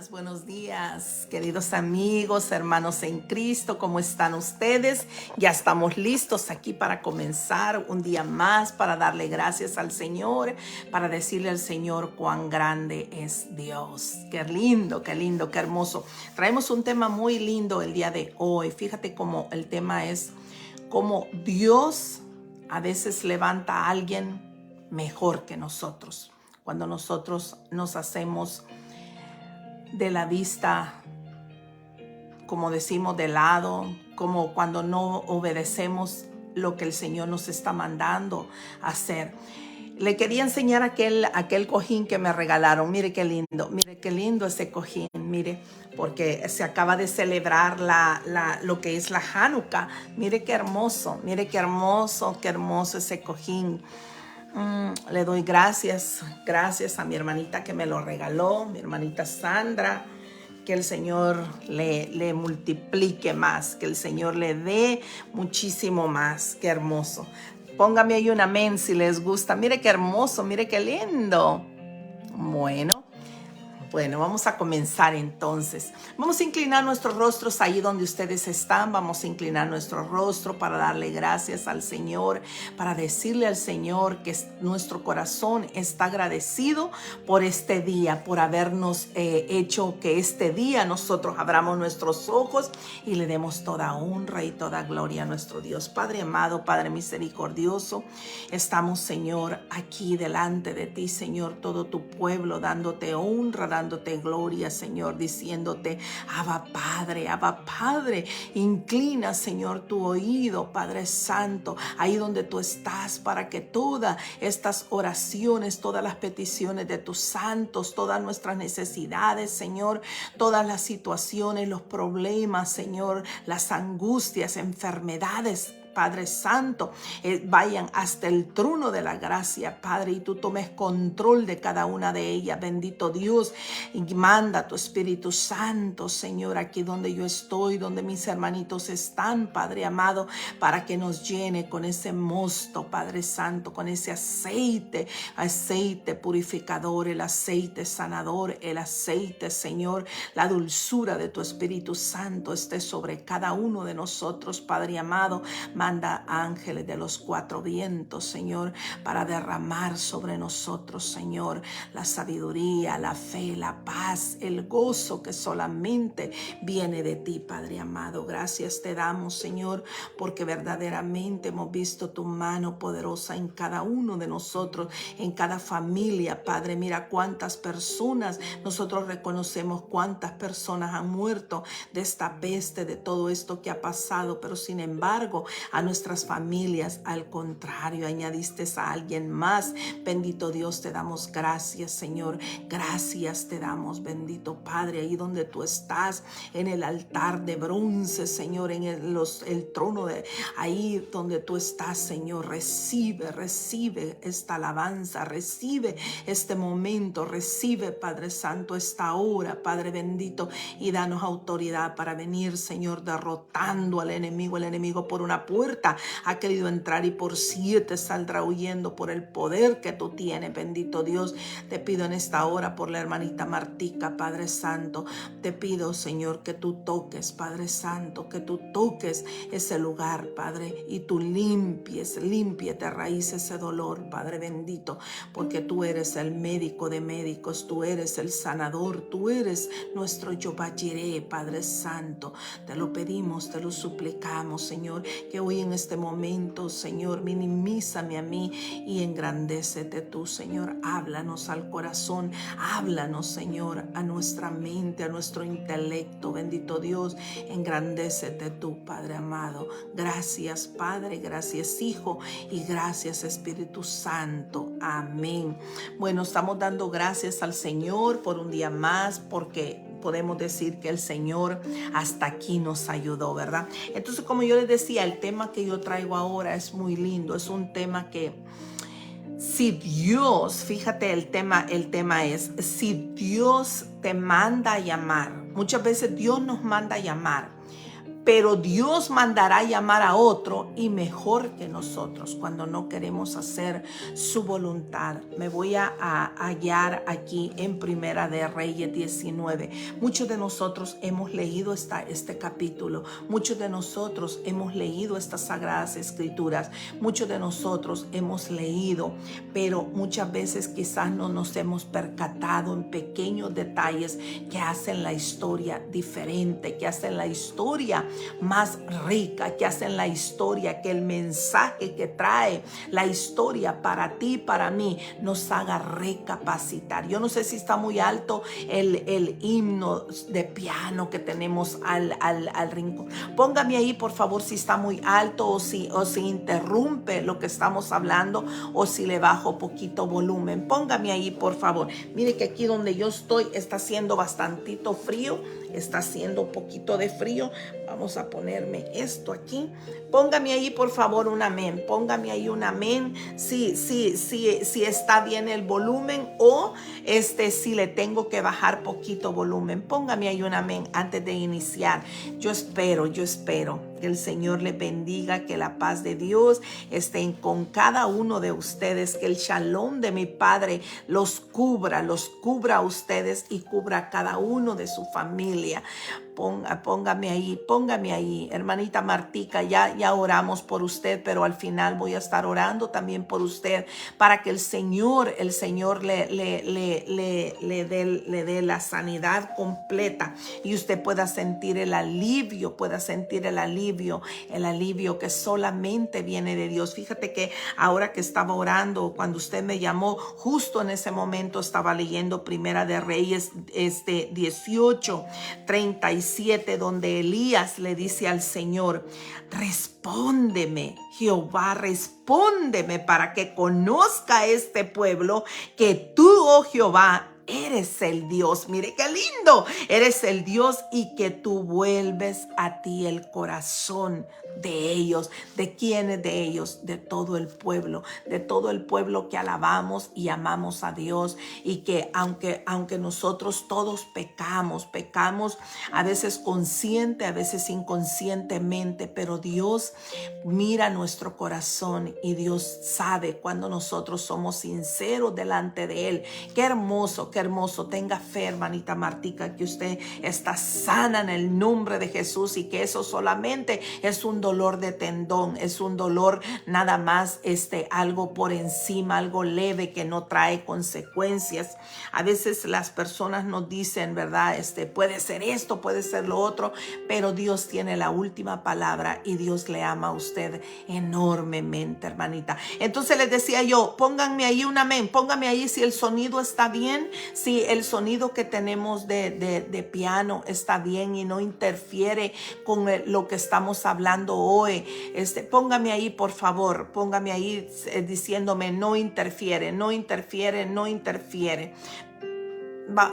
Buenos días, queridos amigos, hermanos en Cristo, ¿cómo están ustedes? Ya estamos listos aquí para comenzar un día más, para darle gracias al Señor, para decirle al Señor cuán grande es Dios. Qué lindo, qué hermoso. Traemos un tema muy lindo el día de hoy. Fíjate cómo el tema es cómo Dios a veces levanta a alguien mejor que nosotros. Cuando nosotros nos hacemos de la vista, como decimos, de lado, como cuando no obedecemos lo que el Señor nos está mandando a hacer. Le quería enseñar aquel cojín que me regalaron. Mire qué lindo ese cojín, mire, porque se acaba de celebrar lo que es la Hanukkah. Mire qué hermoso ese cojín. Le doy gracias a mi hermanita que me lo regaló, mi hermanita Sandra. Que el Señor le multiplique más, que el Señor le dé muchísimo más. Qué hermoso. Póngame ahí un amén si les gusta. Mire qué hermoso, mire qué lindo. Bueno, vamos a comenzar entonces. Vamos a inclinar nuestros rostros ahí donde ustedes están. Vamos a inclinar nuestro rostro para darle gracias al Señor, para decirle al Señor que nuestro corazón está agradecido por este día, por habernos hecho que este día nosotros abramos nuestros ojos y le demos toda honra y toda gloria a nuestro Dios. Padre amado, Padre misericordioso, estamos, Señor, aquí delante de ti, Señor, todo tu pueblo, dándote honra, dándote gloria, Señor, diciéndote, Abba Padre, inclina, Señor, tu oído, Padre Santo, ahí donde tú estás, para que todas estas oraciones, todas las peticiones de tus santos, todas nuestras necesidades, Señor, todas las situaciones, los problemas, Señor, las angustias, enfermedades, Padre Santo, vayan hasta el trono de la gracia, Padre, y tú tomes control de cada una de ellas. Bendito Dios, y manda tu Espíritu Santo, Señor, aquí donde yo estoy, donde mis hermanitos están, Padre amado, para que nos llene con ese mosto, Padre Santo, con ese aceite purificador, el aceite sanador, el aceite, Señor, la dulzura de tu Espíritu Santo esté sobre cada uno de nosotros, Padre amado. Manda ángeles de los cuatro vientos, Señor, para derramar sobre nosotros, Señor, la sabiduría, la fe, la paz, el gozo que solamente viene de ti, Padre amado. Gracias te damos, Señor, porque verdaderamente hemos visto tu mano poderosa en cada uno de nosotros, en cada familia, Padre. Mira cuántas personas, nosotros reconocemos cuántas personas han muerto de esta peste, de todo esto que ha pasado, pero sin embargo, a nuestras familias, al contrario, añadiste a alguien más. Bendito Dios, te damos gracias, Señor. Gracias te damos, bendito Padre, ahí donde tú estás, en el altar de bronce, Señor, en el trono de ahí donde tú estás, Señor. Recibe esta alabanza, recibe este momento, recibe, Padre Santo, esta hora, Padre bendito, y danos autoridad para venir, Señor, derrotando al enemigo. El enemigo por una puerta ha querido entrar y por 7 saldrá huyendo por el poder que tú tienes. Bendito Dios, te pido en esta hora por la hermanita Martica, Padre Santo. Te pido, Señor, que tú toques, Padre Santo, que tú toques ese lugar, Padre, y tú limpie de raíz ese dolor, Padre bendito, porque tú eres el médico de médicos, tú eres el sanador, tú eres nuestro Jehová Jireh, Padre Santo. Te lo pedimos, te lo suplicamos, Señor, que hoy en este momento, Señor, minimízame a mí y engrandécete tú, Señor. Háblanos al corazón, háblanos, Señor, a nuestra mente, a nuestro intelecto. Bendito Dios, engrandécete tú, Padre amado. Gracias, Padre, gracias, Hijo, y gracias, Espíritu Santo. Amén. Bueno, estamos dando gracias al Señor por un día más, porque podemos decir que el Señor hasta aquí nos ayudó, ¿verdad? Entonces, como yo les decía, el tema que yo traigo ahora es muy lindo. Es un tema que, si Dios, fíjate, el tema es, si Dios te manda a llamar, muchas veces Dios nos manda a llamar, pero Dios mandará llamar a otro y mejor que nosotros cuando no queremos hacer su voluntad. Me voy a hallar aquí en Primera de Reyes 19. Muchos de nosotros hemos leído este capítulo. Muchos de nosotros hemos leído estas sagradas escrituras. Muchos de nosotros hemos leído, pero muchas veces quizás no nos hemos percatado en pequeños detalles que hacen la historia diferente, que hacen la historia más rica, que hacen la historia, que el mensaje que trae la historia para ti, para mí, nos haga recapacitar. Yo no sé si está muy alto el himno de piano que tenemos al rincón. Póngame ahí, por favor, si está muy alto o si interrumpe lo que estamos hablando o si le bajo poquito volumen. Póngame ahí, por favor. Mire que aquí donde yo estoy está haciendo bastantito frío. Está haciendo un poquito de frío. Vamos a ponerme esto aquí. Póngame ahí, por favor, un amén. Póngame ahí un amén. Si está bien el volumen o si le tengo que bajar poquito volumen. Póngame ahí un amén antes de iniciar. Yo espero que el Señor les bendiga, que la paz de Dios esté con cada uno de ustedes, que el shalom de mi Padre los cubra a ustedes y cubra a cada uno de su familia. Póngame ahí, hermanita Martica, ya oramos por usted, pero al final voy a estar orando también por usted para que el Señor le dé la sanidad completa y usted pueda sentir el alivio que solamente viene de Dios. Fíjate que ahora que estaba orando, cuando usted me llamó, justo en ese momento estaba leyendo Primera de Reyes 18:37, donde Elías le dice al Señor: respóndeme, Jehová, respóndeme para que conozca este pueblo que tú, oh Jehová, eres el Dios. Mire qué lindo. Eres el Dios y que tú vuelves a ti el corazón de ellos. ¿De quiénes de ellos? De todo el pueblo que alabamos y amamos a Dios, y que aunque nosotros todos pecamos a veces consciente, a veces inconscientemente, pero Dios mira nuestro corazón y Dios sabe cuando nosotros somos sinceros delante de Él. Qué hermoso. Tenga fe, hermanita Martica, que usted está sana en el nombre de Jesús, y que eso solamente es un dolor de tendón, es un dolor nada más, algo por encima, algo leve que no trae consecuencias. A veces las personas nos dicen, ¿verdad? Puede ser esto, puede ser lo otro, pero Dios tiene la última palabra y Dios le ama a usted enormemente, hermanita. Entonces les decía yo, pónganme ahí un amén, pónganme ahí si el sonido está bien, si el sonido que tenemos de piano está bien y no interfiere con lo que estamos hablando hoy. Póngame ahí, por favor, póngame ahí diciéndome no interfiere.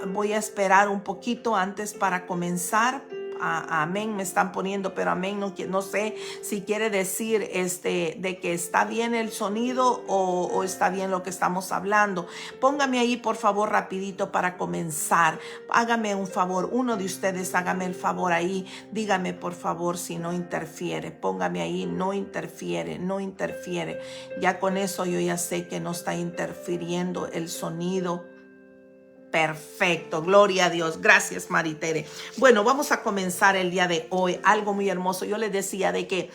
Voy a esperar un poquito antes para comenzar. Amén me están poniendo, pero amén no sé si quiere decir de que está bien el sonido o está bien lo que estamos hablando. Póngame ahí, por favor, rapidito para comenzar. Hágame un favor, uno de ustedes hágame el favor ahí, dígame por favor si no interfiere. Póngame ahí, no interfiere. Ya con eso yo ya sé que no está interfiriendo el sonido. Perfecto, gloria a Dios. Gracias, Maritere. Bueno, vamos a comenzar el día de hoy. Algo muy hermoso. Yo les decía de que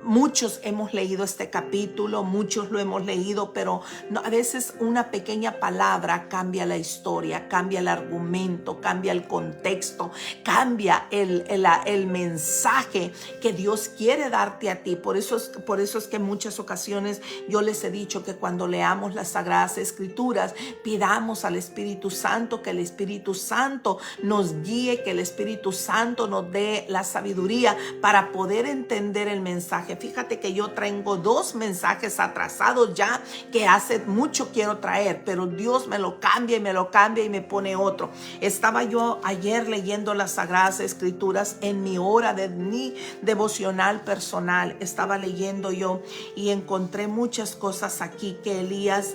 muchos hemos leído este capítulo, muchos lo hemos leído, pero a veces una pequeña palabra cambia la historia, cambia el argumento, cambia el contexto, cambia el mensaje que Dios quiere darte a ti. Por eso es que en muchas ocasiones yo les he dicho que cuando leamos las Sagradas Escrituras, pidamos al Espíritu Santo, que el Espíritu Santo nos guíe, que el Espíritu Santo nos dé la sabiduría para poder entender el mensaje. Fíjate que yo traigo 2 mensajes atrasados ya que hace mucho quiero traer, pero Dios me lo cambia y me pone otro. Estaba yo ayer leyendo las Sagradas Escrituras en mi hora de mi devocional personal. Estaba leyendo yo y encontré muchas cosas aquí que Elías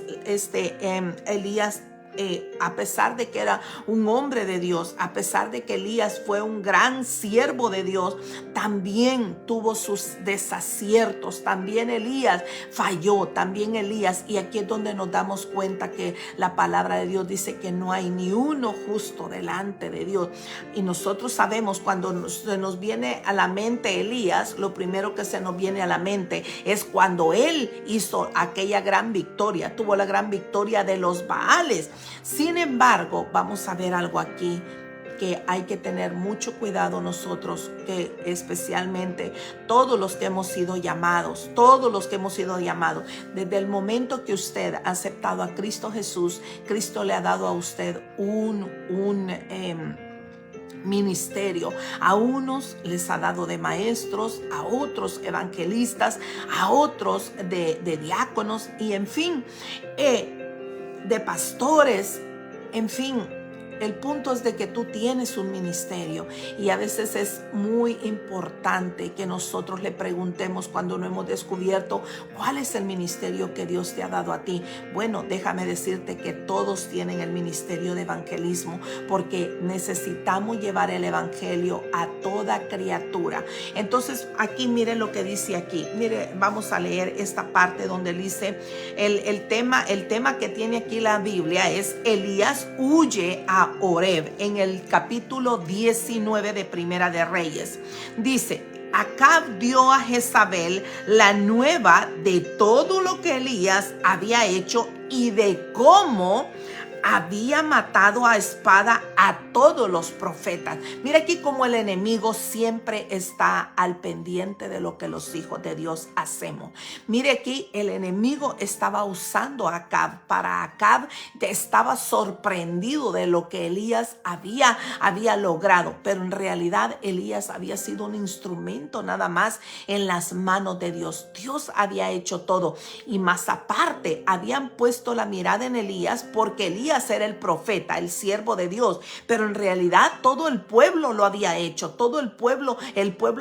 a pesar de que era un hombre de Dios, a pesar de que Elías fue un gran siervo de Dios, también tuvo sus desaciertos, también Elías falló, también Elías, y aquí es donde nos damos cuenta que la palabra de Dios dice que no hay ni uno justo delante de Dios. Y nosotros sabemos, cuando se nos viene a la mente Elías, lo primero que se nos viene a la mente es cuando él hizo aquella gran victoria, tuvo la gran victoria de los Baales. Sin embargo, vamos a ver algo aquí que hay que tener mucho cuidado nosotros, que especialmente todos los que hemos sido llamados, desde el momento que usted ha aceptado a Cristo Jesús, Cristo le ha dado a usted un ministerio. A unos les ha dado de maestros, a otros evangelistas, a otros de diáconos y en fin, de pastores, en fin. El punto es de que tú tienes un ministerio y a veces es muy importante que nosotros le preguntemos cuando no hemos descubierto cuál es el ministerio que Dios te ha dado a ti. Bueno, déjame decirte que todos tienen el ministerio de evangelismo porque necesitamos llevar el evangelio a toda criatura. Entonces aquí miren lo que dice aquí. Mire, vamos a leer esta parte donde dice el tema que tiene aquí la Biblia es Elías huye a Oreb, en el capítulo 19 de Primera de Reyes. Dice: Acab dio a Jezabel la nueva de todo lo que Elías había hecho y de cómo había matado a espada a todos los profetas. Mira aquí cómo el enemigo siempre está al pendiente de lo que los hijos de Dios hacemos. Mire aquí, el enemigo estaba usando a Acab. Para Acab estaba sorprendido de lo que Elías había logrado, pero en realidad Elías había sido un instrumento nada más en las manos de Dios. Dios había hecho todo y más aparte habían puesto la mirada en Elías porque Elías era el profeta, el siervo de Dios, pero en realidad todo el pueblo lo había hecho, todo el pueblo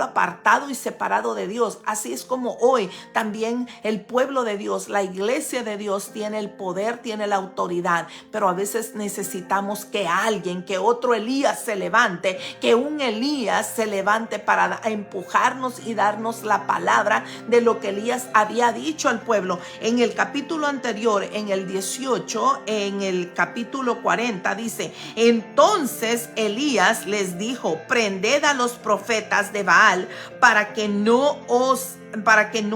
apartado y separado de Dios. Así es como hoy también el pueblo de Dios, la iglesia de Dios tiene el poder, tiene la autoridad, pero a veces necesitamos que alguien, que otro Elías se levante, que un Elías se levante para empujarnos y darnos la palabra de lo que Elías había dicho al pueblo. En el capítulo anterior, en el 18, en el capítulo 40 dice: entonces Elías les dijo: prended a los profetas de Baal para que no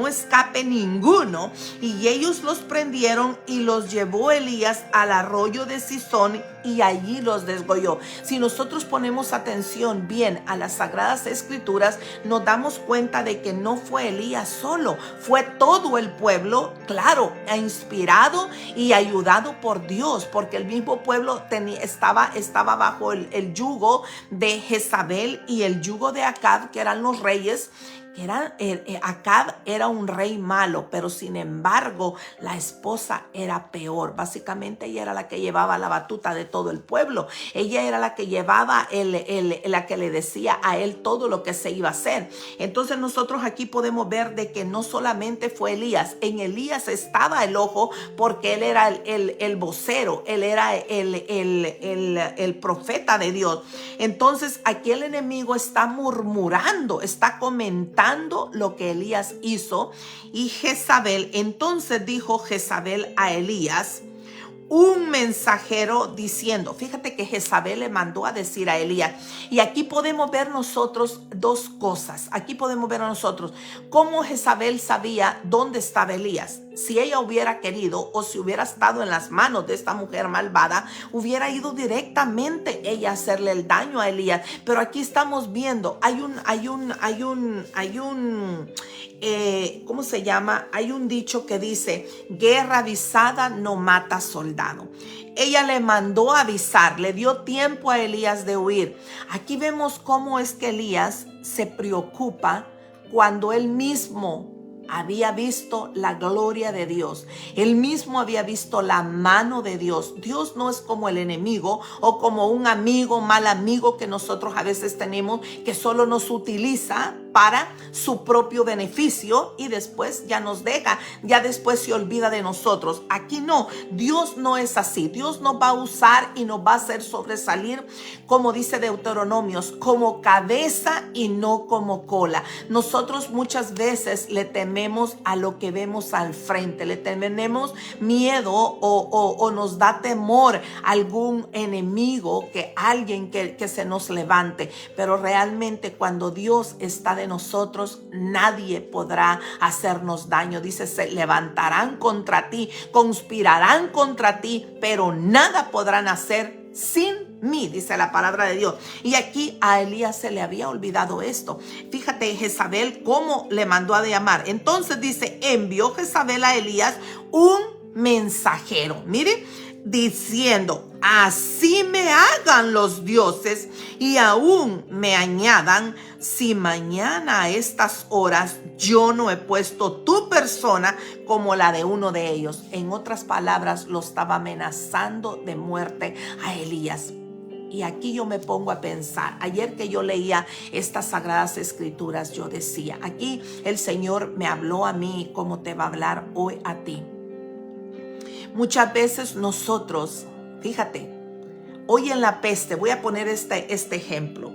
escape ninguno. Y ellos los prendieron y los llevó Elías al arroyo de Cisón y allí los desgolló. Si nosotros ponemos atención bien a las Sagradas Escrituras, nos damos cuenta de que no fue Elías solo, fue todo el pueblo, claro, inspirado y ayudado por Dios, porque el mismo pueblo estaba bajo el yugo de Jezabel y el yugo de Acab, que eran los reyes. Acab era un rey malo, pero sin embargo la esposa era peor. Básicamente ella era la que llevaba la batuta de todo el pueblo. Ella era la que llevaba la que le decía a él todo lo que se iba a hacer. Entonces nosotros aquí podemos ver de que no solamente fue Elías, en Elías estaba el ojo porque él era el vocero, él era el profeta de Dios. Entonces aquí el enemigo está murmurando, está comentando lo que Elías hizo. Y Jezabel, entonces dijo Jezabel a Elías un mensajero diciendo, fíjate que Jezabel le mandó a decir a Elías, y aquí podemos ver nosotros dos cosas. Aquí podemos ver a nosotros cómo Jezabel sabía dónde estaba Elías. Si ella hubiera querido o si hubiera estado en las manos de esta mujer malvada, hubiera ido directamente ella a hacerle el daño a Elías. Pero aquí estamos viendo, ¿cómo se llama? Hay un dicho que dice: guerra avisada no mata soldado. Ella le mandó a avisar, le dio tiempo a Elías de huir. Aquí vemos cómo es que Elías se preocupa cuando él mismo había visto la gloria de Dios. Él mismo había visto la mano de Dios. Dios no es como el enemigo o como un amigo, mal amigo que nosotros a veces tenemos, que solo nos utiliza para su propio beneficio y después ya nos deja, ya después se olvida de nosotros. Aquí no, Dios no es así. Dios nos va a usar y nos va a hacer sobresalir, como dice Deuteronomios, como cabeza y no como cola. Nosotros muchas veces le tememos a lo que vemos al frente, le tenemos miedo o nos da temor algún enemigo, que alguien que se nos levante, pero realmente cuando Dios está de nosotros, nadie podrá hacernos daño. Dice, se levantarán contra ti, conspirarán contra ti, pero nada podrán hacer sin mí, dice la palabra de Dios. Y aquí a Elías se le había olvidado esto. Fíjate Jezabel cómo le mandó a llamar. Entonces dice, envió Jezabel a Elías un mensajero, mire, diciendo, así me hagan los dioses y aún me añadan, si mañana a estas horas yo no he puesto tu persona como la de uno de ellos. En otras palabras, lo estaba amenazando de muerte a Elías. Y aquí yo me pongo a pensar, ayer que yo leía estas sagradas escrituras, yo decía, aquí el Señor me habló a mí como te va a hablar hoy a ti. Muchas veces nosotros, fíjate, hoy en la peste, voy a poner este ejemplo.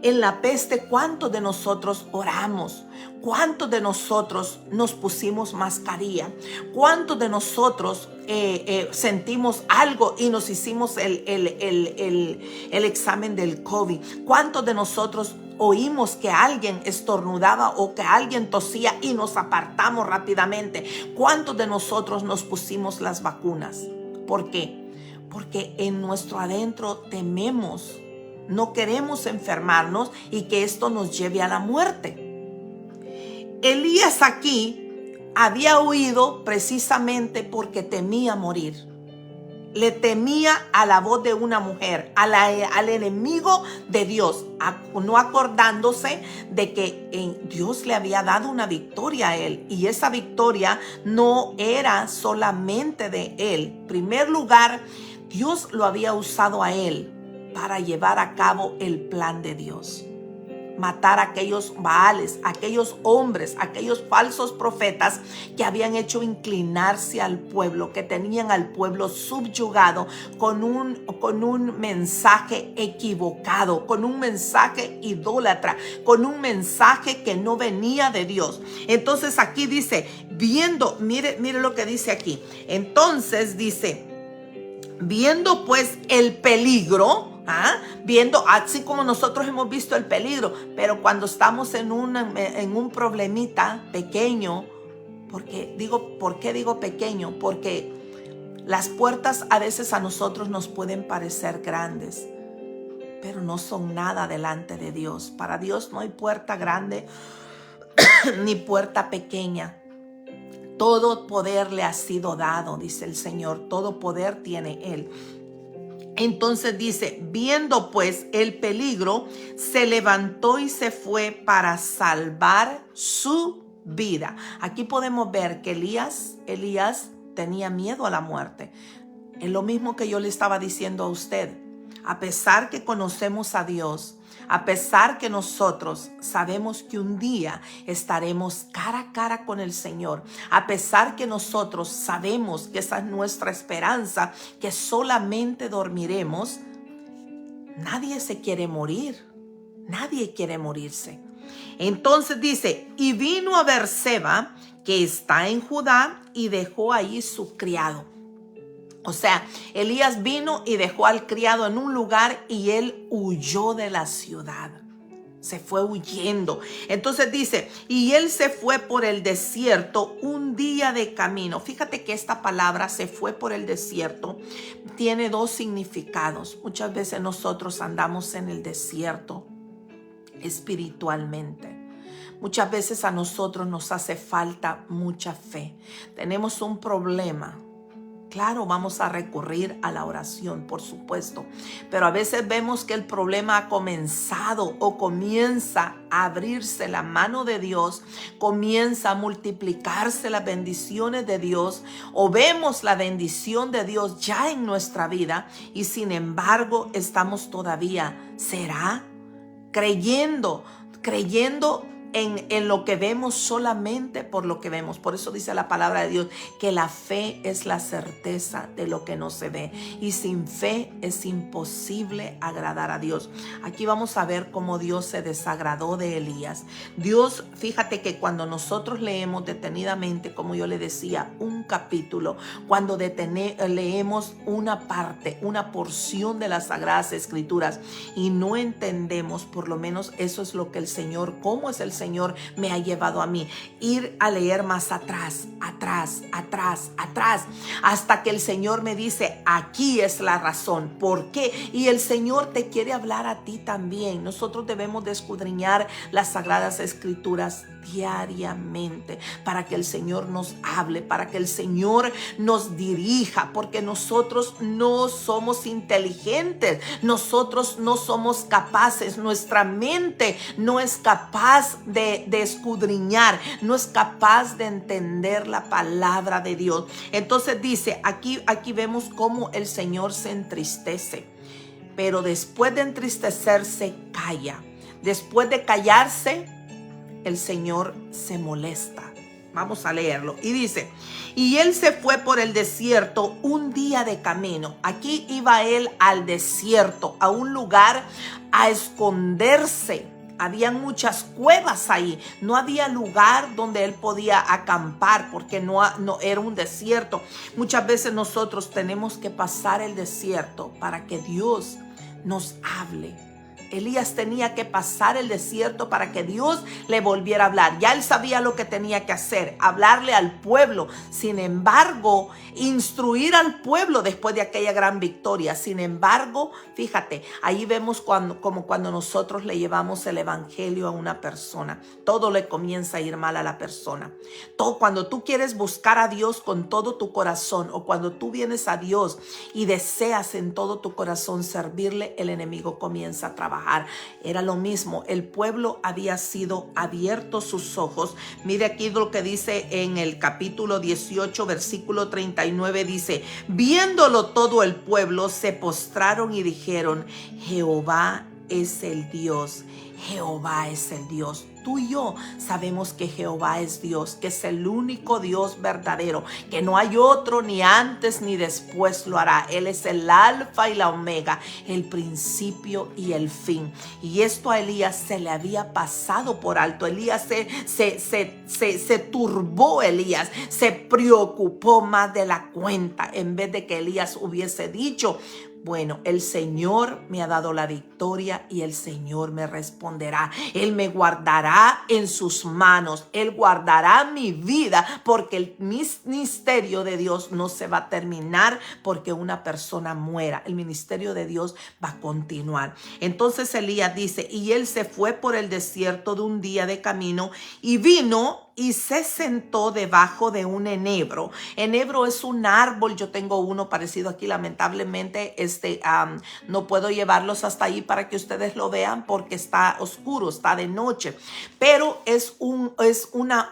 En la peste, ¿cuántos de nosotros oramos? ¿Cuántos de nosotros nos pusimos mascarilla? ¿Cuántos de nosotros sentimos algo y nos hicimos el examen del COVID? ¿Cuántos de nosotros oímos que alguien estornudaba o que alguien tosía y nos apartamos rápidamente? ¿Cuántos de nosotros nos pusimos las vacunas? ¿Por qué? Porque en nuestro adentro tememos, no queremos enfermarnos y que esto nos lleve a la muerte. Elías aquí había huido precisamente porque temía morir. Le temía a la voz de una mujer, al enemigo de Dios, no acordándose de que Dios le había dado una victoria a él. Y esa victoria no era solamente de él. En primer lugar, Dios lo había usado a él para llevar a cabo el plan de Dios. Matar a aquellos Baales, aquellos hombres, aquellos falsos profetas que habían hecho inclinarse al pueblo, que tenían al pueblo subyugado con un mensaje equivocado, con un mensaje idólatra, con un mensaje que no venía de Dios. Entonces aquí dice, mire lo que dice aquí. Entonces dice, viendo pues el peligro, viendo así como nosotros hemos visto el peligro, pero cuando estamos en un problemita pequeño, ¿por qué digo pequeño? Porque las puertas a veces a nosotros nos pueden parecer grandes, pero no son nada delante de Dios. Para Dios no hay puerta grande ni puerta pequeña. Todo poder le ha sido dado, dice el Señor, todo poder tiene Él. Entonces dice, viendo pues el peligro, se levantó y se fue para salvar su vida. Aquí podemos ver que Elías tenía miedo a la muerte. Es lo mismo que yo le estaba diciendo a usted. A pesar que conocemos a Dios, a pesar que nosotros sabemos que un día estaremos cara a cara con el Señor, a pesar que nosotros sabemos que esa es nuestra esperanza, que solamente dormiremos, nadie se quiere morir, nadie quiere morirse. Entonces dice, y vino a Beerseba, que está en Judá, y dejó ahí su criado. O sea, Elías vino y dejó al criado en un lugar y él huyó de la ciudad. Se fue huyendo. Entonces dice, y él se fue por el desierto un día de camino. Fíjate que esta palabra se fue por el desierto tiene dos significados. Muchas veces nosotros andamos en el desierto espiritualmente. Muchas veces a nosotros nos hace falta mucha fe. Tenemos un problema. Claro, vamos a recurrir a la oración, por supuesto, pero a veces vemos que el problema ha comenzado o comienza a abrirse la mano de Dios, comienza a multiplicarse las bendiciones de Dios, o vemos la bendición de Dios ya en nuestra vida y sin embargo estamos todavía, ¿será? Creyendo en lo que vemos solamente por lo que vemos. Por eso dice la palabra de Dios que la fe es la certeza de lo que no se ve. Y sin fe es imposible agradar a Dios. Aquí vamos a ver cómo Dios se desagradó de Elías. Dios, fíjate que cuando nosotros leemos detenidamente, como yo le decía, un capítulo, cuando leemos una parte, una porción de las Sagradas Escrituras y no entendemos, por lo menos eso es lo que el Señor, cómo es el Señor me ha llevado a mí, ir a leer más atrás, hasta que el Señor me dice, aquí es la razón, ¿por qué? Y el Señor te quiere hablar a ti también. Nosotros debemos de escudriñar las Sagradas Escrituras diariamente para que el Señor nos hable, para que el Señor nos dirija, porque nosotros no somos inteligentes, nosotros no somos capaces, nuestra mente no es capaz de escudriñar, no es capaz de entender la palabra de Dios. Entonces dice, aquí vemos cómo el Señor se entristece, pero después de entristecerse calla. Después de callarse, el Señor se molesta. Vamos a leerlo. Y dice, y él se fue por el desierto un día de camino. Aquí iba él al desierto, a un lugar a esconderse. Habían muchas cuevas ahí. No había lugar donde él podía acampar porque no era un desierto. Muchas veces nosotros tenemos que pasar el desierto para que Dios nos hable. Elías tenía que pasar el desierto para que Dios le volviera a hablar. Ya él sabía lo que tenía que hacer, hablarle al pueblo. Sin embargo, instruir al pueblo después de aquella gran victoria. Sin embargo, fíjate, ahí vemos como cuando nosotros le llevamos el evangelio a una persona, todo le comienza a ir mal a la persona. Cuando tú quieres buscar a Dios con todo tu corazón, o cuando tú vienes a Dios y deseas en todo tu corazón servirle, el enemigo comienza a trabajar. Era lo mismo, el pueblo había sido abierto sus ojos. Mire aquí lo que dice en el capítulo 18, versículo 39, dice, viéndolo todo el pueblo se postraron y dijeron, Jehová es el Dios, Jehová es el Dios. Tú y yo sabemos que Jehová es Dios, que es el único Dios verdadero, que no hay otro ni antes ni después lo hará. Él es el alfa y la omega, el principio y el fin. Y esto a Elías se le había pasado por alto. Elías se turbó, Elías se preocupó más de la cuenta, en vez de que Elías hubiese dicho, bueno, el Señor me ha dado la victoria y el Señor me responderá. Él me guardará en sus manos. Él guardará mi vida porque el ministerio de Dios no se va a terminar porque una persona muera. El ministerio de Dios va a continuar. Entonces Elías dice, y él se fue por el desierto de un día de camino y vino y se sentó debajo de un enebro. Enebro es un árbol. Yo tengo uno parecido aquí. Lamentablemente, no puedo llevarlos hasta ahí para que ustedes lo vean porque está oscuro, está de noche. Pero es una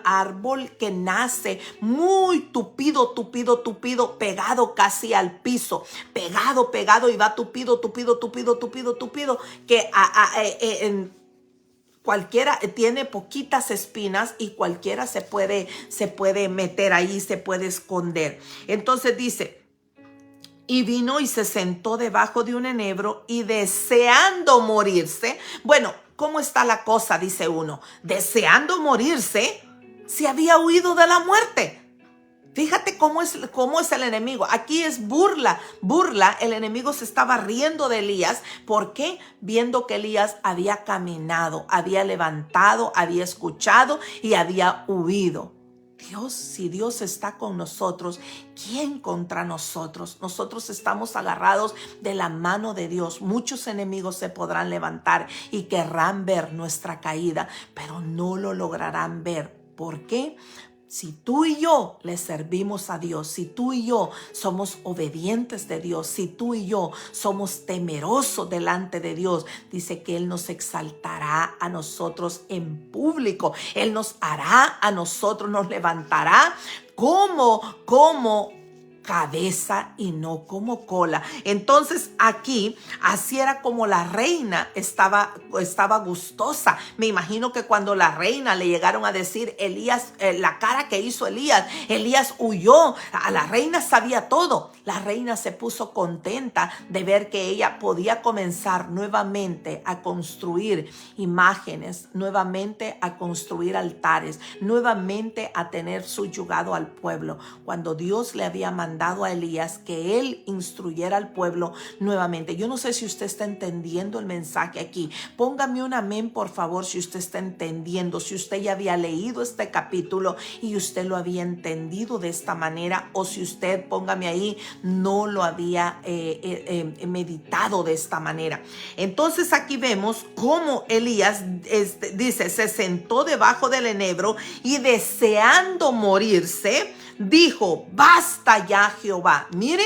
árbol que nace muy tupido, pegado casi al piso. Pegado y va tupido, que cualquiera tiene poquitas espinas y cualquiera se puede meter ahí, se puede esconder. Entonces dice, y vino y se sentó debajo de un enebro y deseando morirse. Bueno, ¿cómo está la cosa? Dice uno, deseando morirse, se había huido de la muerte. Fíjate cómo es el enemigo. Aquí es burla. El enemigo se estaba riendo de Elías. ¿Por qué? Viendo que Elías había caminado, había levantado, había escuchado y había huido. Dios, si Dios está con nosotros, ¿quién contra nosotros? Nosotros estamos agarrados de la mano de Dios. Muchos enemigos se podrán levantar y querrán ver nuestra caída, pero no lo lograrán ver. ¿Por qué? Si tú y yo le servimos a Dios, si tú y yo somos obedientes de Dios, si tú y yo somos temerosos delante de Dios, dice que Él nos exaltará a nosotros en público. Él nos hará a nosotros, nos levantará como cabeza y no como cola. Entonces aquí así era como la reina estaba gustosa. Me imagino que cuando la reina le llegaron a decir Elías, la cara que hizo Elías huyó. A la reina sabía todo. La reina se puso contenta de ver que ella podía comenzar nuevamente a construir imágenes, nuevamente a construir altares, nuevamente a tener subyugado al pueblo. Cuando Dios le había mandado a Elías que él instruyera al pueblo nuevamente. Yo no sé si usted está entendiendo el mensaje aquí. Póngame un amén, por favor, si usted está entendiendo, si usted ya había leído este capítulo y usted lo había entendido de esta manera, o si usted, póngame ahí, no lo había meditado de esta manera. Entonces aquí vemos cómo Elías dice, se sentó debajo del enebro y deseando morirse, dijo, basta ya, Jehová. Mire,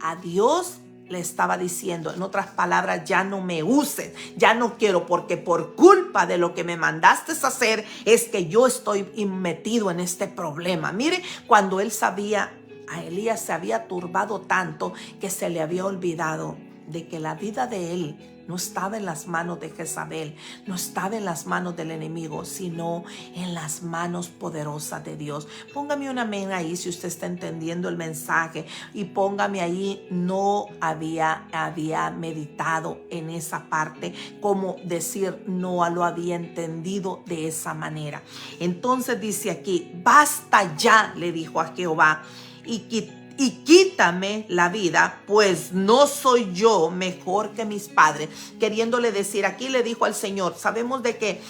a Dios le estaba diciendo, en otras palabras, ya no me uses, ya no quiero, porque por culpa de lo que me mandaste a hacer es que yo estoy metido en este problema. Mire, cuando él sabía, a Elías se había turbado tanto que se le había olvidado de que la vida de él no estaba en las manos de Jezabel, no estaba en las manos del enemigo, sino en las manos poderosas de Dios. Póngame un amén ahí si usted está entendiendo el mensaje, y póngame ahí, no había meditado en esa parte, como decir, no lo había entendido de esa manera. Entonces dice aquí, basta ya, le dijo a Jehová, y quítame la vida, pues no soy yo mejor que mis padres. Queriéndole decir, aquí le dijo al Señor, sabemos de que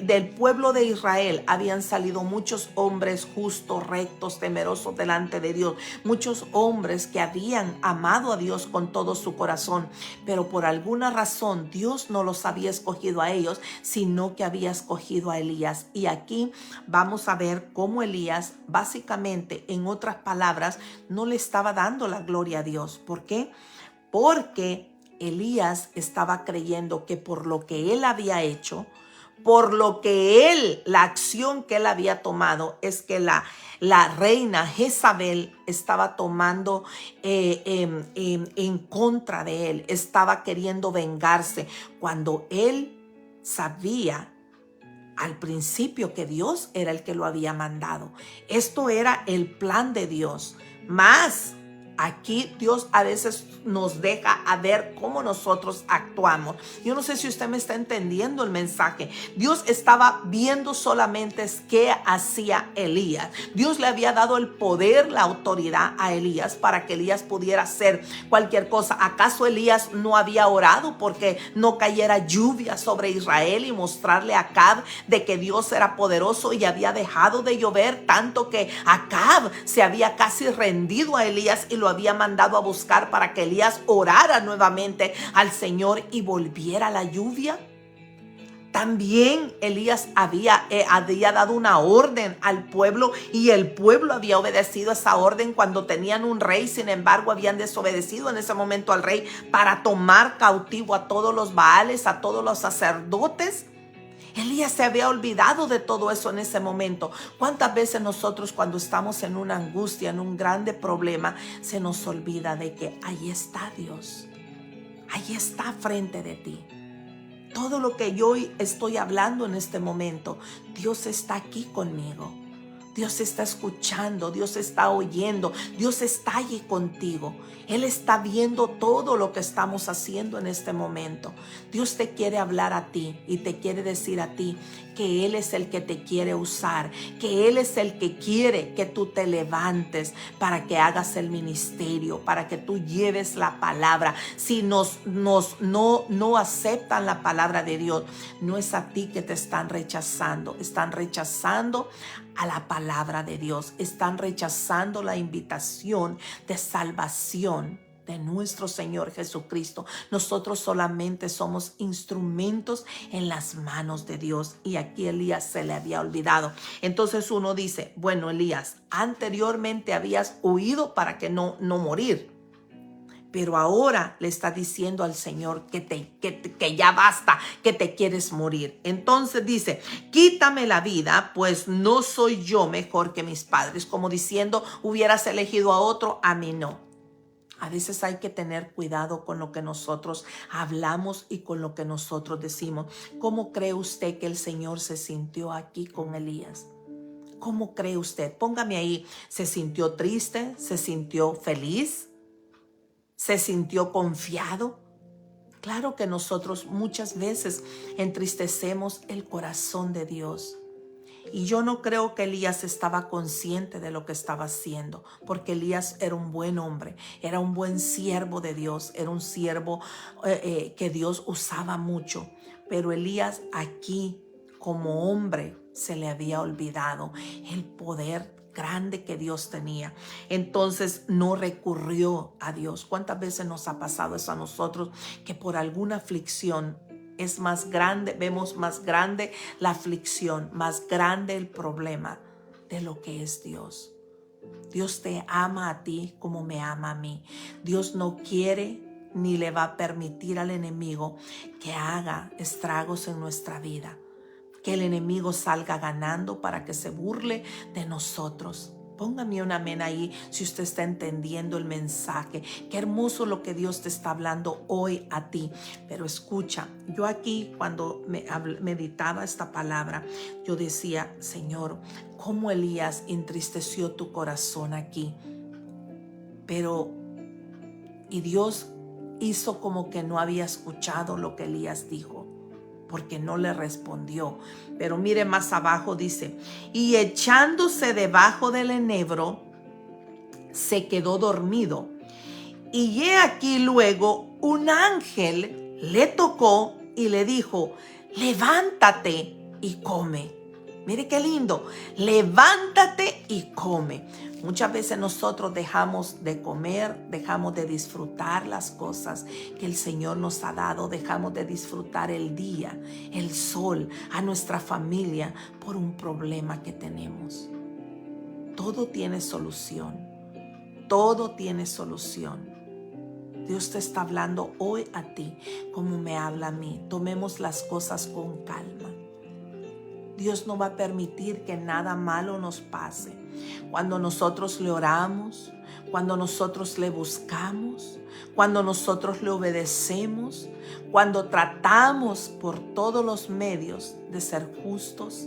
del pueblo de Israel habían salido muchos hombres justos, rectos, temerosos delante de Dios, muchos hombres que habían amado a Dios con todo su corazón, pero por alguna razón Dios no los había escogido a ellos, sino que había escogido a Elías. Y aquí vamos a ver cómo Elías, básicamente, en otras palabras, no le estaba dando la gloria a Dios. ¿Por qué? Porque Elías estaba creyendo que por lo que él había hecho, por lo que la acción que él había tomado, es que la reina Jezabel estaba tomando en contra de él, estaba queriendo vengarse, cuando él sabía al principio que Dios era el que lo había mandado. Esto era el plan de Dios. Más aquí Dios a veces nos deja a ver cómo nosotros actuamos. Yo no sé si usted me está entendiendo el mensaje. Dios estaba viendo solamente qué hacía Elías. Dios le había dado el poder, la autoridad a Elías para que Elías pudiera hacer cualquier cosa. ¿Acaso Elías no había orado porque no cayera lluvia sobre Israel y mostrarle a Acab de que Dios era poderoso y había dejado de llover, tanto que Acab se había casi rendido a Elías y lo había mandado a buscar para que Elías orara nuevamente al Señor y volviera la lluvia? También Elías había dado una orden al pueblo, y el pueblo había obedecido esa orden cuando tenían un rey. Sin embargo, habían desobedecido en ese momento al rey para tomar cautivo a todos los baales, a todos los sacerdotes. Elías se había olvidado de todo eso en ese momento. ¿Cuántas veces nosotros, cuando estamos en una angustia, en un grande problema, se nos olvida de que ahí está Dios? Ahí está frente de ti. Todo lo que yo estoy hablando en este momento, Dios está aquí conmigo. Dios está escuchando, Dios está oyendo, Dios está allí contigo. Él está viendo todo lo que estamos haciendo en este momento. Dios te quiere hablar a ti y te quiere decir a ti que Él es el que te quiere usar, que Él es el que quiere que tú te levantes para que hagas el ministerio, para que tú lleves la palabra. Si no aceptan la palabra de Dios, no es a ti que te están rechazando a la palabra de Dios, están rechazando la invitación de salvación de nuestro Señor Jesucristo. Nosotros solamente somos instrumentos en las manos de Dios, y aquí Elías se le había olvidado. Entonces uno dice, bueno, Elías, anteriormente habías huido para que no morir, Pero ahora le está diciendo al Señor que ya basta, que te quieres morir. Entonces dice, quítame la vida, pues no soy yo mejor que mis padres. Como diciendo, hubieras elegido a otro, a mí no. A veces hay que tener cuidado con lo que nosotros hablamos y con lo que nosotros decimos. ¿Cómo cree usted que el Señor se sintió aquí con Elías? ¿Cómo cree usted? Póngame ahí, ¿se sintió triste? ¿Se sintió feliz? ¿Se sintió confiado? Claro que nosotros muchas veces entristecemos el corazón de Dios. Y yo no creo que Elías estaba consciente de lo que estaba haciendo, porque Elías era un buen hombre, era un buen siervo de Dios, era un siervo que Dios usaba mucho. Pero Elías aquí, como hombre, se le había olvidado el poder grande que Dios tenía. Entonces no recurrió a Dios. ¿Cuántas veces nos ha pasado eso a nosotros, que por alguna aflicción es más grande, vemos más grande la aflicción, más grande el problema de lo que es Dios? Dios te ama a ti como me ama a mí. Dios no quiere ni le va a permitir al enemigo que haga estragos en nuestra vida, que el enemigo salga ganando para que se burle de nosotros. Póngame un amén ahí si usted está entendiendo el mensaje. Qué hermoso lo que Dios te está hablando hoy a ti. Pero escucha, yo aquí cuando meditaba esta palabra, yo decía, Señor, ¿cómo Elías entristeció tu corazón aquí? Y Dios hizo como que no había escuchado lo que Elías dijo, porque no le respondió. Pero mire más abajo, dice, y echándose debajo del enebro, se quedó dormido. Y he aquí luego un ángel le tocó y le dijo, levántate y come. Mire qué lindo, levántate y come. Muchas veces nosotros dejamos de comer, dejamos de disfrutar las cosas que el Señor nos ha dado, dejamos de disfrutar el día, el sol, a nuestra familia por un problema que tenemos. Todo tiene solución, todo tiene solución. Dios te está hablando hoy a ti como me habla a mí. Tomemos las cosas con calma. Dios no va a permitir que nada malo nos pase. Cuando nosotros le oramos, cuando nosotros le buscamos, cuando nosotros le obedecemos, cuando tratamos por todos los medios de ser justos,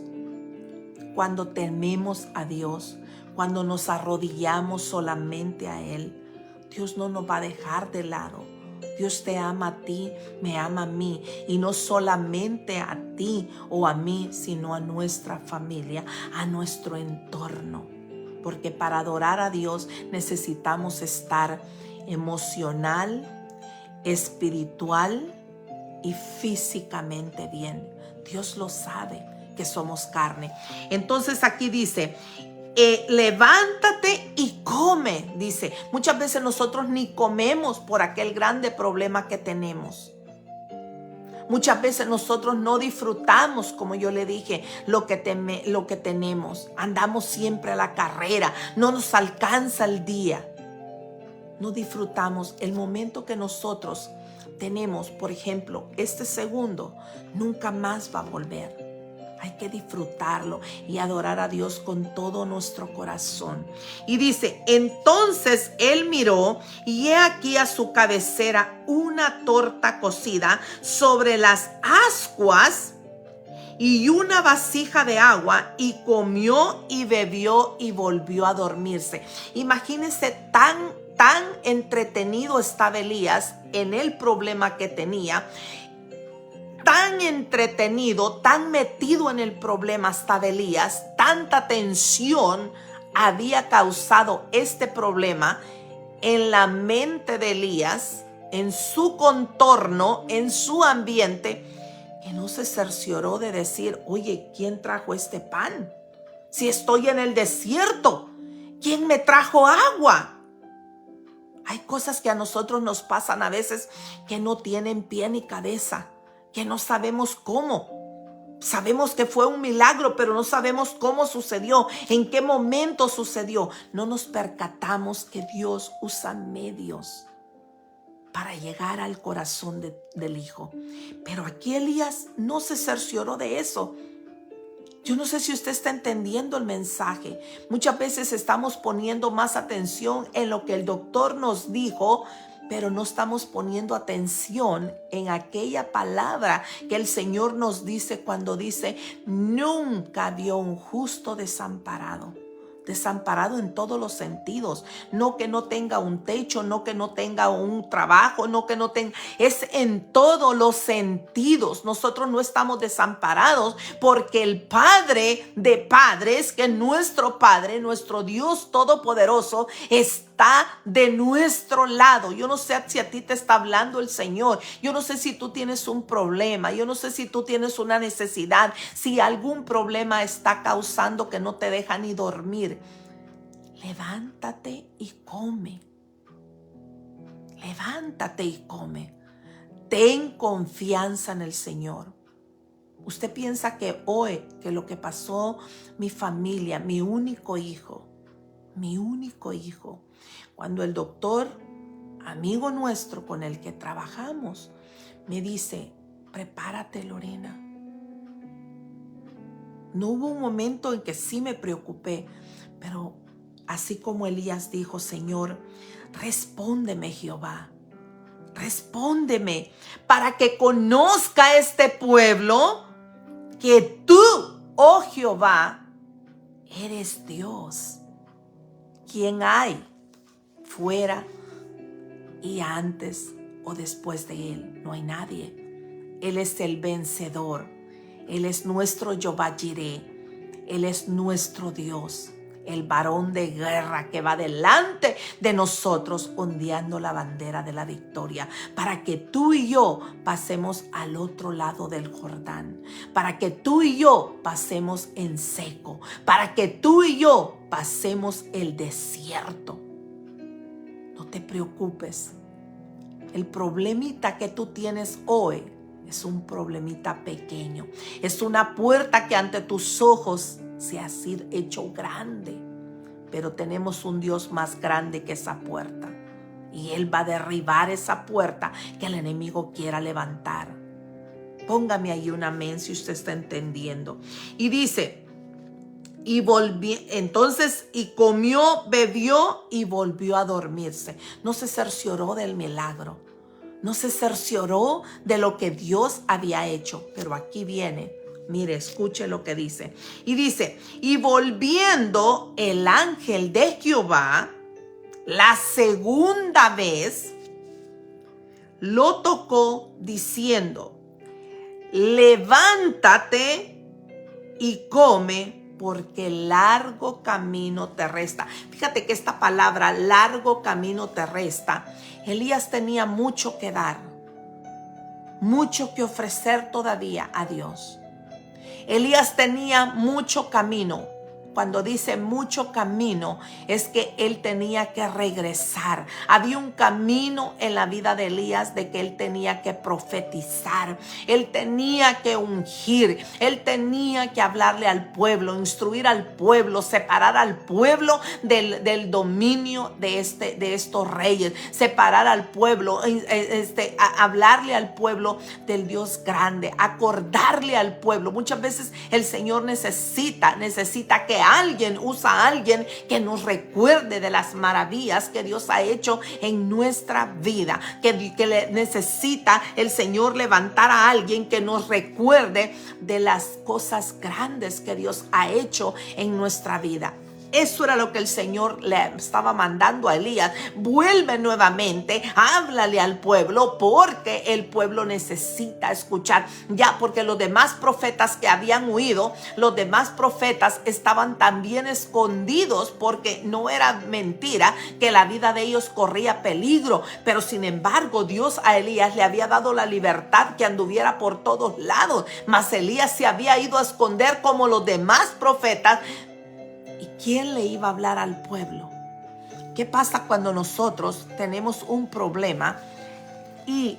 cuando tememos a Dios, cuando nos arrodillamos solamente a Él, Dios no nos va a dejar de lado. Dios te ama a ti, me ama a mí, y no solamente a ti o a mí, sino a nuestra familia, a nuestro entorno. Porque para adorar a Dios necesitamos estar emocional, espiritual y físicamente bien. Dios lo sabe que somos carne. Entonces aquí dice, levántate y come, dice. Muchas veces nosotros ni comemos por aquel grande problema que tenemos. Muchas veces nosotros no disfrutamos, como yo le dije, lo que tenemos. Andamos siempre a la carrera, no nos alcanza el día. No disfrutamos el momento que nosotros tenemos. Por ejemplo, este segundo nunca más va a volver. Hay que disfrutarlo y adorar a Dios con todo nuestro corazón. Y dice, entonces él miró y he aquí a su cabecera una torta cocida sobre las ascuas y una vasija de agua, y comió y bebió y volvió a dormirse. Imagínense tan entretenido estaba Elías en el problema que tenía. Tan entretenido, tan metido en el problema estaba Elías, tanta tensión había causado este problema en la mente de Elías, en su contorno, en su ambiente, que no se cercioró de decir, oye, ¿quién trajo este pan? Si estoy en el desierto, ¿quién me trajo agua? Hay cosas que a nosotros nos pasan a veces que no tienen pie ni cabeza, que no sabemos cómo. Sabemos que fue un milagro, pero no sabemos cómo sucedió, en qué momento sucedió. No nos percatamos que Dios usa medios. para llegar al corazón del hijo. Pero aquí Elías no se cercioró de eso. Yo no sé si usted está entendiendo el mensaje. Muchas veces estamos poniendo más atención en lo que el doctor nos dijo, pero no estamos poniendo atención en aquella palabra que el Señor nos dice cuando dice: nunca vio un justo desamparado. Desamparado en todos los sentidos. No que no tenga un techo, no que no tenga un trabajo, no que no tenga. Es en todos los sentidos. Nosotros no estamos desamparados porque el Padre de padres, que nuestro Padre, nuestro Dios Todopoderoso, está de nuestro lado. Yo no sé si a ti te está hablando el Señor. Yo no sé si tú tienes un problema. Yo no sé si tú tienes una necesidad. Si algún problema está causando que no te deja ni dormir. Levántate y come. Levántate y come. Ten confianza en el Señor. Usted piensa que hoy, que lo que pasó mi familia, mi único hijo, cuando el doctor, amigo nuestro con el que trabajamos, me dice: prepárate, Lorena. No hubo un momento en que sí me preocupé, pero así como Elías dijo: Señor, respóndeme, Jehová, respóndeme, para que conozca este pueblo que tú, oh Jehová, eres Dios. ¿Quién hay fuera y antes o después de Él? No hay nadie. Él es el vencedor. Él es nuestro Jehová Jireh. Él es nuestro Dios, el varón de guerra que va delante de nosotros ondeando la bandera de la victoria, para que tú y yo pasemos al otro lado del Jordán, para que tú y yo pasemos en seco, para que tú y yo pasemos el desierto. No te preocupes. El problemita que tú tienes hoy es un problemita pequeño. Es una puerta que ante tus ojos se ha hecho grande. Pero tenemos un Dios más grande que esa puerta. Y Él va a derribar esa puerta que el enemigo quiera levantar. Póngame ahí un amén si usted está entendiendo. Y dice: y volvió, entonces, y comió, bebió y volvió a dormirse. No se cercioró del milagro. No se cercioró de lo que Dios había hecho. Pero aquí viene. Mire, escuche lo que dice. Y dice: y volviendo el ángel de Jehová la segunda vez, lo tocó diciendo: levántate y come, porque largo camino te resta. Fíjate que esta palabra, largo camino te resta, Elías tenía mucho que dar, mucho que ofrecer todavía a Dios. Elías tenía mucho camino. Cuando dice mucho camino, es que él tenía que regresar. Había un camino en la vida de Elías de que él tenía que profetizar. Él tenía que ungir. Él tenía que hablarle al pueblo, instruir al pueblo, separar al pueblo del dominio de estos reyes. Separar al pueblo, hablarle al pueblo del Dios grande, acordarle al pueblo. Muchas veces el Señor necesita que usa a alguien que nos recuerde de las maravillas que Dios ha hecho en nuestra vida, que necesita el Señor levantar a alguien que nos recuerde de las cosas grandes que Dios ha hecho en nuestra vida. Eso era lo que el Señor le estaba mandando a Elías. Vuelve nuevamente, háblale al pueblo, porque el pueblo necesita escuchar. Ya, porque los demás profetas que habían huido, los demás profetas estaban también escondidos, porque no era mentira que la vida de ellos corría peligro. Pero sin embargo, Dios a Elías le había dado la libertad que anduviera por todos lados. Mas Elías se había ido a esconder como los demás profetas. ¿Y quién le iba a hablar al pueblo? ¿Qué pasa cuando nosotros tenemos un problema y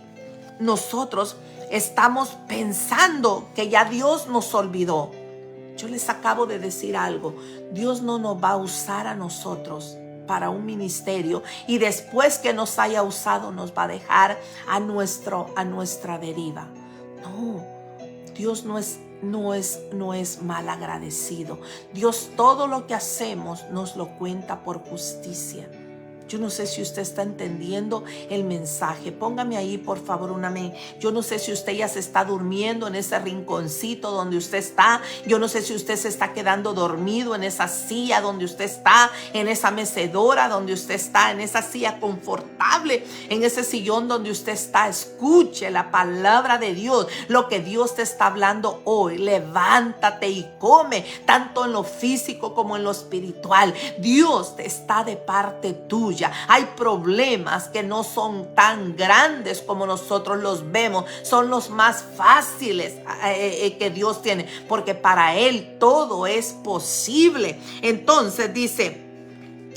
nosotros estamos pensando que ya Dios nos olvidó? Yo les acabo de decir algo. Dios no nos va a usar a nosotros para un ministerio y después que nos haya usado nos va a dejar a nuestra deriva. No, Dios no es mal agradecido. Dios todo lo que hacemos nos lo cuenta por justicia. Yo no sé si usted está entendiendo el mensaje. Póngame ahí, por favor, un amén. Yo no sé si usted ya se está durmiendo en ese rinconcito donde usted está. Yo no sé si usted se está quedando dormido en esa silla donde usted está, en esa mecedora donde usted está, en esa silla confortable, en ese sillón donde usted está. Escuche la palabra de Dios, lo que Dios te está hablando hoy. Levántate y come, tanto en lo físico como en lo espiritual. Dios te está de parte tuya. Hay problemas que no son tan grandes como nosotros los vemos, son los más fáciles que Dios tiene, porque para Él todo es posible. Entonces dice,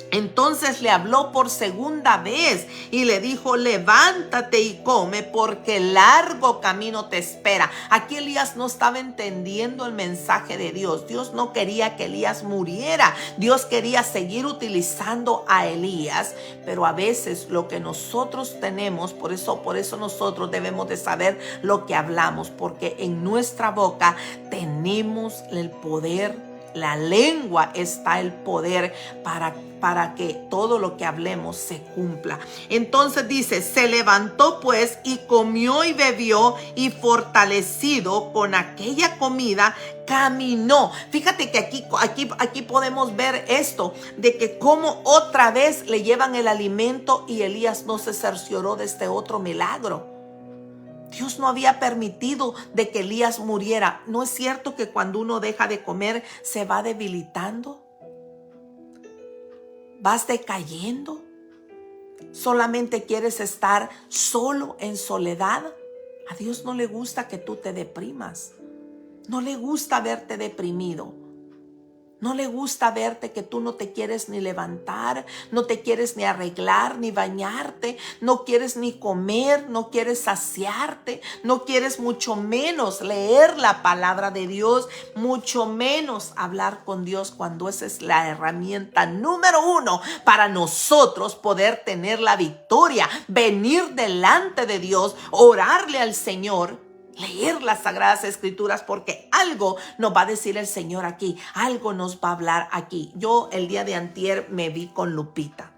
entonces le habló por segunda vez y le dijo, levántate y come porque largo camino te espera. Aquí Elías no estaba entendiendo el mensaje de Dios. Dios no quería que Elías muriera. Dios quería seguir utilizando a Elías, pero a veces lo que nosotros tenemos, por eso nosotros debemos de saber lo que hablamos, porque en nuestra boca tenemos el poder. La lengua está el poder para que todo lo que hablemos se cumpla. Entonces dice, se levantó pues y comió y bebió y fortalecido con aquella comida caminó. Fíjate que aquí podemos ver esto, de que como otra vez le llevan el alimento y Elías no se cercioró de este otro milagro. Dios no había permitido de que Elías muriera. ¿No es cierto que cuando uno deja de comer se va debilitando? ¿Vas decayendo? ¿Solamente quieres estar solo en soledad? A Dios no le gusta que tú te deprimas. No le gusta verte deprimido. No le gusta verte que tú no te quieres ni levantar, no te quieres ni arreglar, ni bañarte, no quieres ni comer, no quieres saciarte, no quieres mucho menos leer la palabra de Dios, mucho menos hablar con Dios, cuando esa es la herramienta número 1 para nosotros poder tener la victoria, venir delante de Dios, orarle al Señor, leer las Sagradas Escrituras, porque algo nos va a decir el Señor aquí, algo nos va a hablar aquí. Yo el día de antier me vi con Lupita.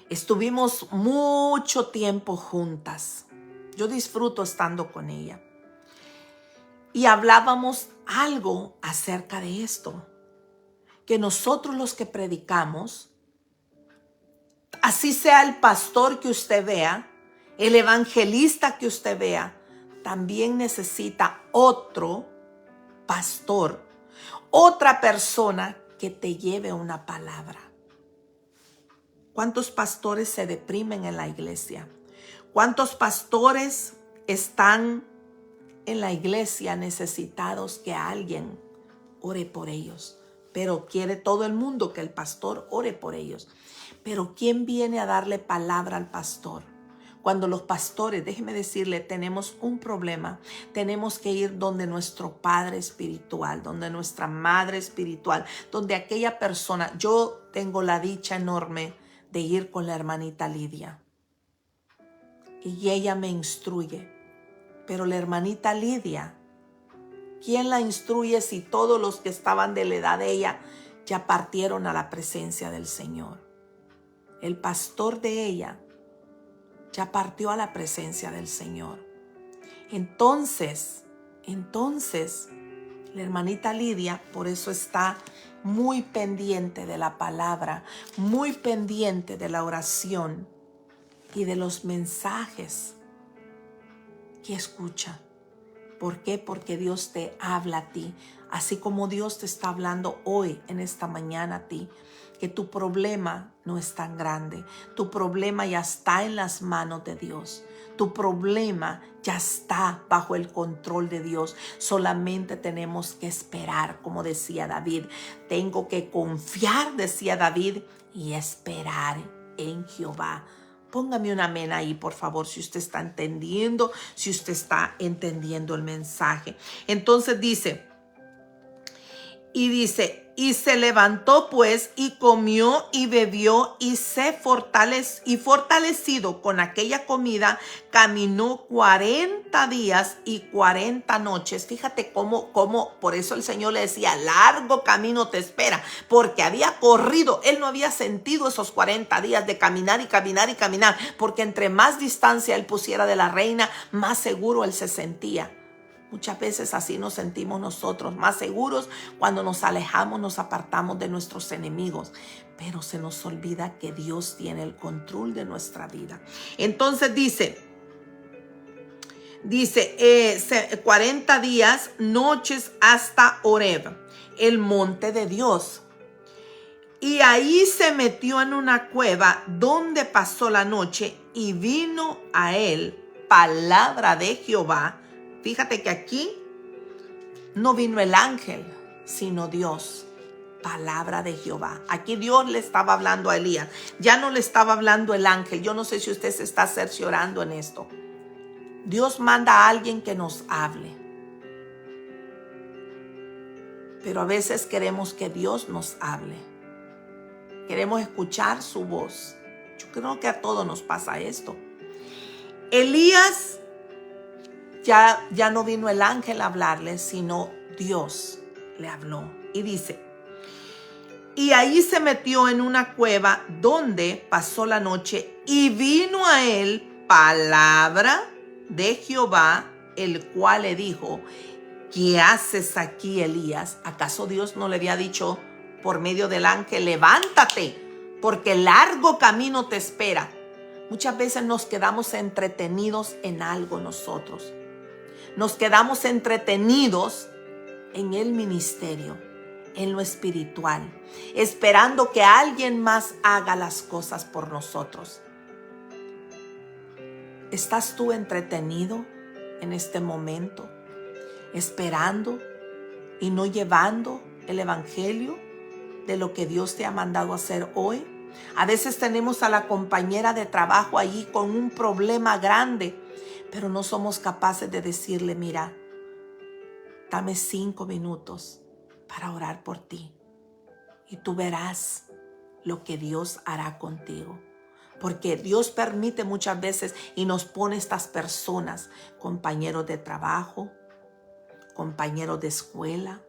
Estuvimos mucho tiempo juntas. Yo disfruto estando con ella. Y hablábamos algo acerca de esto, que nosotros los que predicamos, así sea el pastor que usted vea, el evangelista que usted vea, también necesita otro pastor, otra persona que te lleve una palabra. ¿Cuántos pastores se deprimen en la iglesia? ¿Cuántos pastores están en la iglesia necesitados que alguien ore por ellos? Pero quiere todo el mundo que el pastor ore por ellos. Pero ¿quién viene a darle palabra al pastor? Cuando los pastores, déjeme decirle, tenemos un problema, tenemos que ir donde nuestro padre espiritual, donde nuestra madre espiritual, donde aquella persona. Yo tengo la dicha enorme de ir con la hermanita Lidia y ella me instruye. Pero la hermanita Lidia, ¿quién la instruye si todos los que estaban de la edad de ella ya partieron a la presencia del Señor? El pastor de ella ya partió a la presencia del Señor. Entonces, la hermanita Lidia, por eso está muy pendiente de la palabra, muy pendiente de la oración y de los mensajes que escucha. ¿Por qué? Porque Dios te habla a ti, así como Dios te está hablando hoy, en esta mañana a ti, que tu problema no es tan grande. Tu problema ya está en las manos de Dios. Tu problema ya está bajo el control de Dios. Solamente tenemos que esperar, como decía David. Tengo que confiar, decía David, y esperar en Jehová. Póngame un amén ahí, por favor, si usted está entendiendo, el mensaje. Entonces dice, Y se levantó pues y comió y bebió y fortalecido con aquella comida, caminó 40 días y 40 noches. Fíjate cómo, por eso el Señor le decía, largo camino te espera, porque había corrido. Él no había sentido esos 40 días de caminar y caminar y caminar, porque entre más distancia él pusiera de la reina, más seguro él se sentía. Muchas veces así nos sentimos nosotros, más seguros cuando nos alejamos, nos apartamos de nuestros enemigos. Pero se nos olvida que Dios tiene el control de nuestra vida. Entonces dice 40 días, noches hasta Horeb, el monte de Dios. Y ahí se metió en una cueva donde pasó la noche y vino a él palabra de Jehová. Fíjate que aquí no vino el ángel, sino Dios. Palabra de Jehová. Aquí Dios le estaba hablando a Elías. Ya no le estaba hablando el ángel. Yo no sé si usted se está cerciorando en esto. Dios manda a alguien que nos hable. Pero a veces queremos que Dios nos hable. Queremos escuchar su voz. Yo creo que a todos nos pasa esto. Elías, ya no vino el ángel a hablarle, sino Dios le habló. Y dice, y ahí se metió en una cueva donde pasó la noche y vino a él palabra de Jehová, el cual le dijo, ¿qué haces aquí, Elías? ¿Acaso Dios no le había dicho por medio del ángel, levántate, porque largo camino te espera? Muchas veces nos quedamos entretenidos en algo nosotros. Nos quedamos entretenidos en el ministerio, en lo espiritual, esperando que alguien más haga las cosas por nosotros. ¿Estás tú entretenido en este momento, esperando y no llevando el evangelio de lo que Dios te ha mandado hacer hoy? A veces tenemos a la compañera de trabajo allí con un problema grande, pero no somos capaces de decirle, mira, dame 5 minutos para orar por ti y tú verás lo que Dios hará contigo. Porque Dios permite muchas veces y nos pone estas personas, compañeros de trabajo, compañeros de escuela,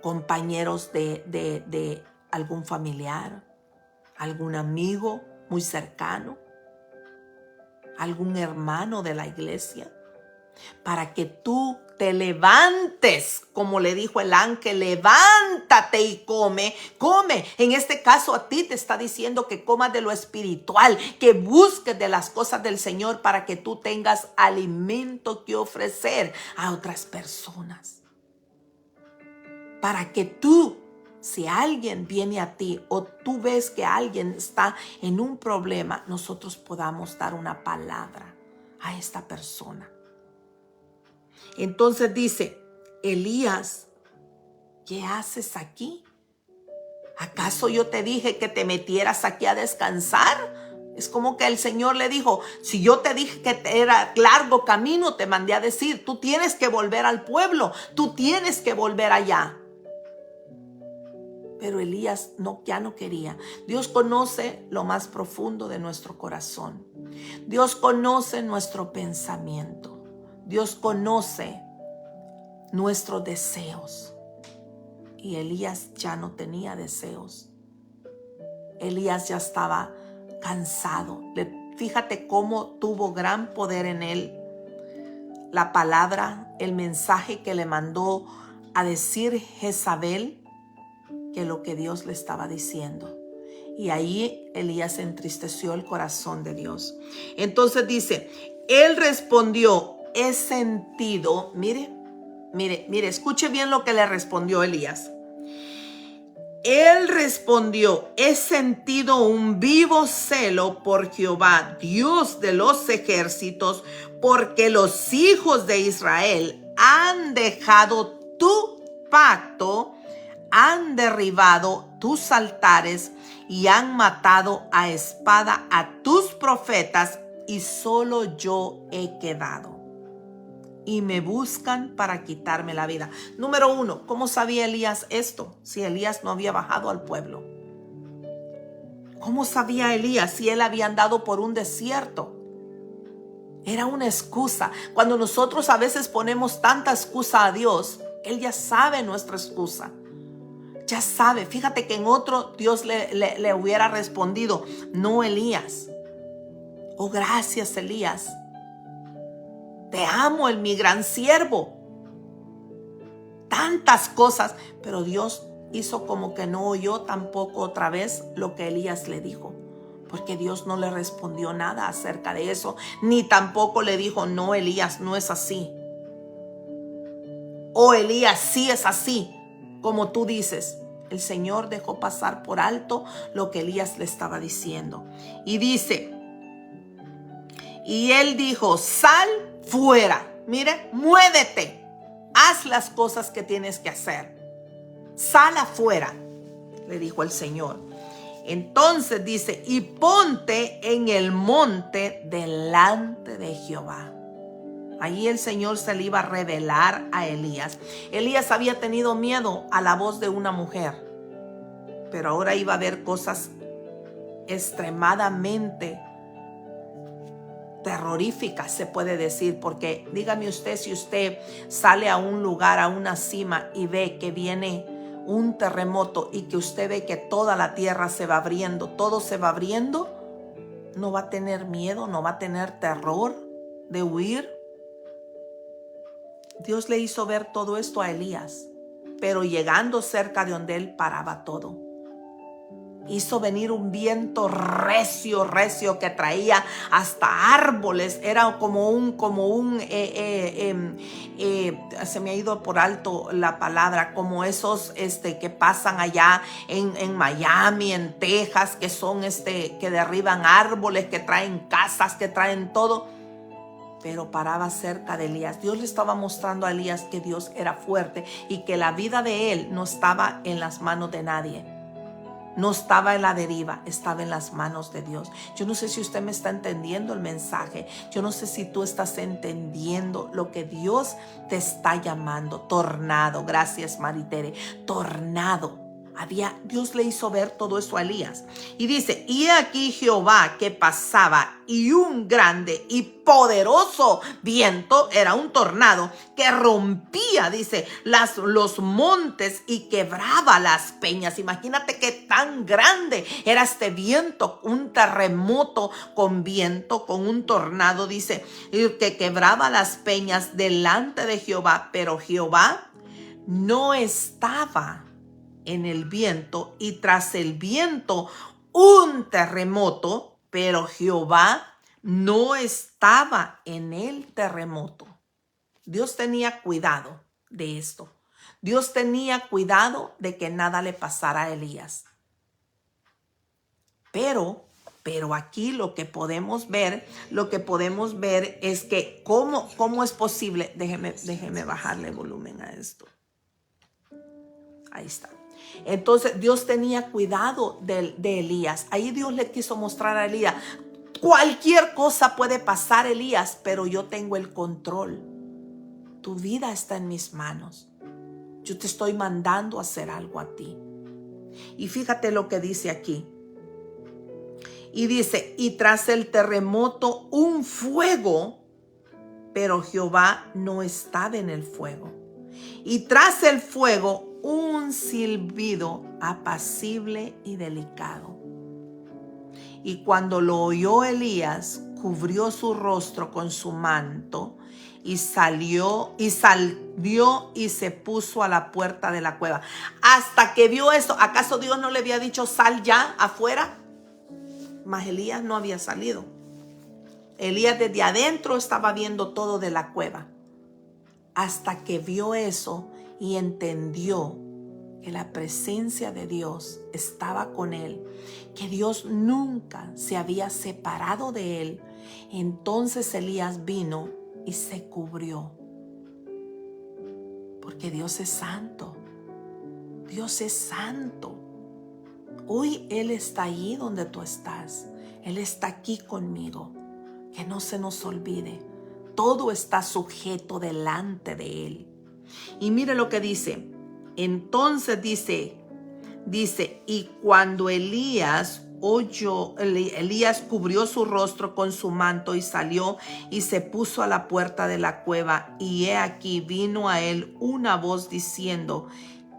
compañeros de algún familiar, algún amigo muy cercano, algún hermano de la iglesia, para que tú te levantes, como le dijo el ángel, levántate y come. En este caso a ti te está diciendo que comas de lo espiritual, que busques de las cosas del Señor para que tú tengas alimento que ofrecer a otras personas. Para que tú, si alguien viene a ti o tú ves que alguien está en un problema, nosotros podamos dar una palabra a esta persona. Entonces dice, Elías, ¿qué haces aquí? ¿Acaso yo te dije que te metieras aquí a descansar? Es como que el Señor le dijo, si yo te dije que era largo camino, te mandé a decir, tú tienes que volver al pueblo, tú tienes que volver allá. Pero Elías ya no quería. Dios conoce lo más profundo de nuestro corazón. Dios conoce nuestro pensamiento. Dios conoce nuestros deseos. Y Elías ya no tenía deseos. Elías ya estaba cansado. Fíjate cómo tuvo gran poder en él la palabra, el mensaje que le mandó a decir Jezabel, que lo que Dios le estaba diciendo. Y ahí Elías entristeció el corazón de Dios. Entonces dice, él respondió, he sentido, mire, escuche bien lo que le respondió Elías. Él respondió, he sentido un vivo celo por Jehová, Dios de los ejércitos, porque los hijos de Israel han dejado tu pacto, han derribado tus altares y han matado a espada a tus profetas, y solo yo he quedado. y me buscan para quitarme la vida. Número 1, ¿cómo sabía Elías esto? Si Elías no había bajado al pueblo. ¿Cómo sabía Elías si él había andado por un desierto? Era una excusa. Cuando nosotros a veces ponemos tanta excusa a Dios, Él ya sabe nuestra excusa. Ya sabe. Fíjate que en otro Dios le hubiera respondido, no, Elías. Oh, gracias, Elías. Te amo, mi gran siervo. Tantas cosas. Pero Dios hizo como que no oyó tampoco otra vez lo que Elías le dijo. Porque Dios no le respondió nada acerca de eso. Ni tampoco le dijo, no, Elías, no es así. O Elías, sí es así, como tú dices. El Señor dejó pasar por alto lo que Elías le estaba diciendo. Y dice, y él dijo, sal fuera. Mire, muévete. Haz las cosas que tienes que hacer. Sal afuera, le dijo el Señor. Entonces dice, y ponte en el monte delante de Jehová. Allí el Señor se le iba a revelar a Elías. Elías había tenido miedo a la voz de una mujer, pero ahora iba a ver cosas extremadamente terroríficas, se puede decir, porque dígame usted, si usted sale a un lugar, a una cima y ve que viene un terremoto y que usted ve que toda la tierra se va abriendo, todo se va abriendo, ¿no va a tener miedo, no va a tener terror de huir? Dios le hizo ver todo esto a Elías, pero llegando cerca de donde él paraba todo, hizo venir un viento recio, recio, que traía hasta árboles. Era se me ha ido por alto la palabra, como esos que pasan allá en Miami, en Texas, que son que derriban árboles, que traen casas, que traen todo. Pero paraba cerca de Elías. Dios le estaba mostrando a Elías que Dios era fuerte y que la vida de él no estaba en las manos de nadie. No estaba en la deriva, estaba en las manos de Dios. Yo no sé si usted me está entendiendo el mensaje. Yo no sé si tú estás entendiendo lo que Dios te está llamando. Tornado, gracias Maritere, tornado. Dios le hizo ver todo eso a Elías. Y dice, y aquí Jehová que pasaba, y un grande y poderoso viento, era un tornado, que rompía, dice, los montes y quebraba las peñas. Imagínate qué tan grande era este viento, un terremoto con viento, con un tornado, dice, que quebraba las peñas delante de Jehová, pero Jehová no estaba en el viento, y tras el viento un terremoto, pero Jehová no estaba en el terremoto. Dios tenía cuidado de esto. Dios tenía cuidado de que nada le pasara a Elías. Pero aquí lo que podemos ver es que cómo es posible. Déjeme bajarle volumen a esto. Ahí está. Entonces Dios tenía cuidado de Elías. Ahí Dios le quiso mostrar a Elías, cualquier cosa puede pasar, Elías, pero yo tengo el control. Tu vida está en mis manos. Yo te estoy mandando a hacer algo a ti. Y fíjate lo que dice aquí. Y dice, y tras el terremoto un fuego, pero Jehová no estaba en el fuego. Y tras el fuego un silbido apacible y delicado. Y cuando lo oyó Elías, cubrió su rostro con su manto y salió y se puso a la puerta de la cueva. Hasta que vio eso, ¿acaso Dios no le había dicho sal ya afuera? Mas Elías no había salido. Elías desde adentro estaba viendo todo de la cueva. Hasta que vio eso y entendió que la presencia de Dios estaba con él, que Dios nunca se había separado de él. Entonces Elías vino y se cubrió. Porque Dios es santo. Dios es santo. Hoy Él está allí donde tú estás. Él está aquí conmigo. Que no se nos olvide. Todo está sujeto delante de Él. Y mire lo que dice. Entonces dice, y cuando Elías cubrió su rostro con su manto y salió y se puso a la puerta de la cueva, y he aquí vino a él una voz diciendo: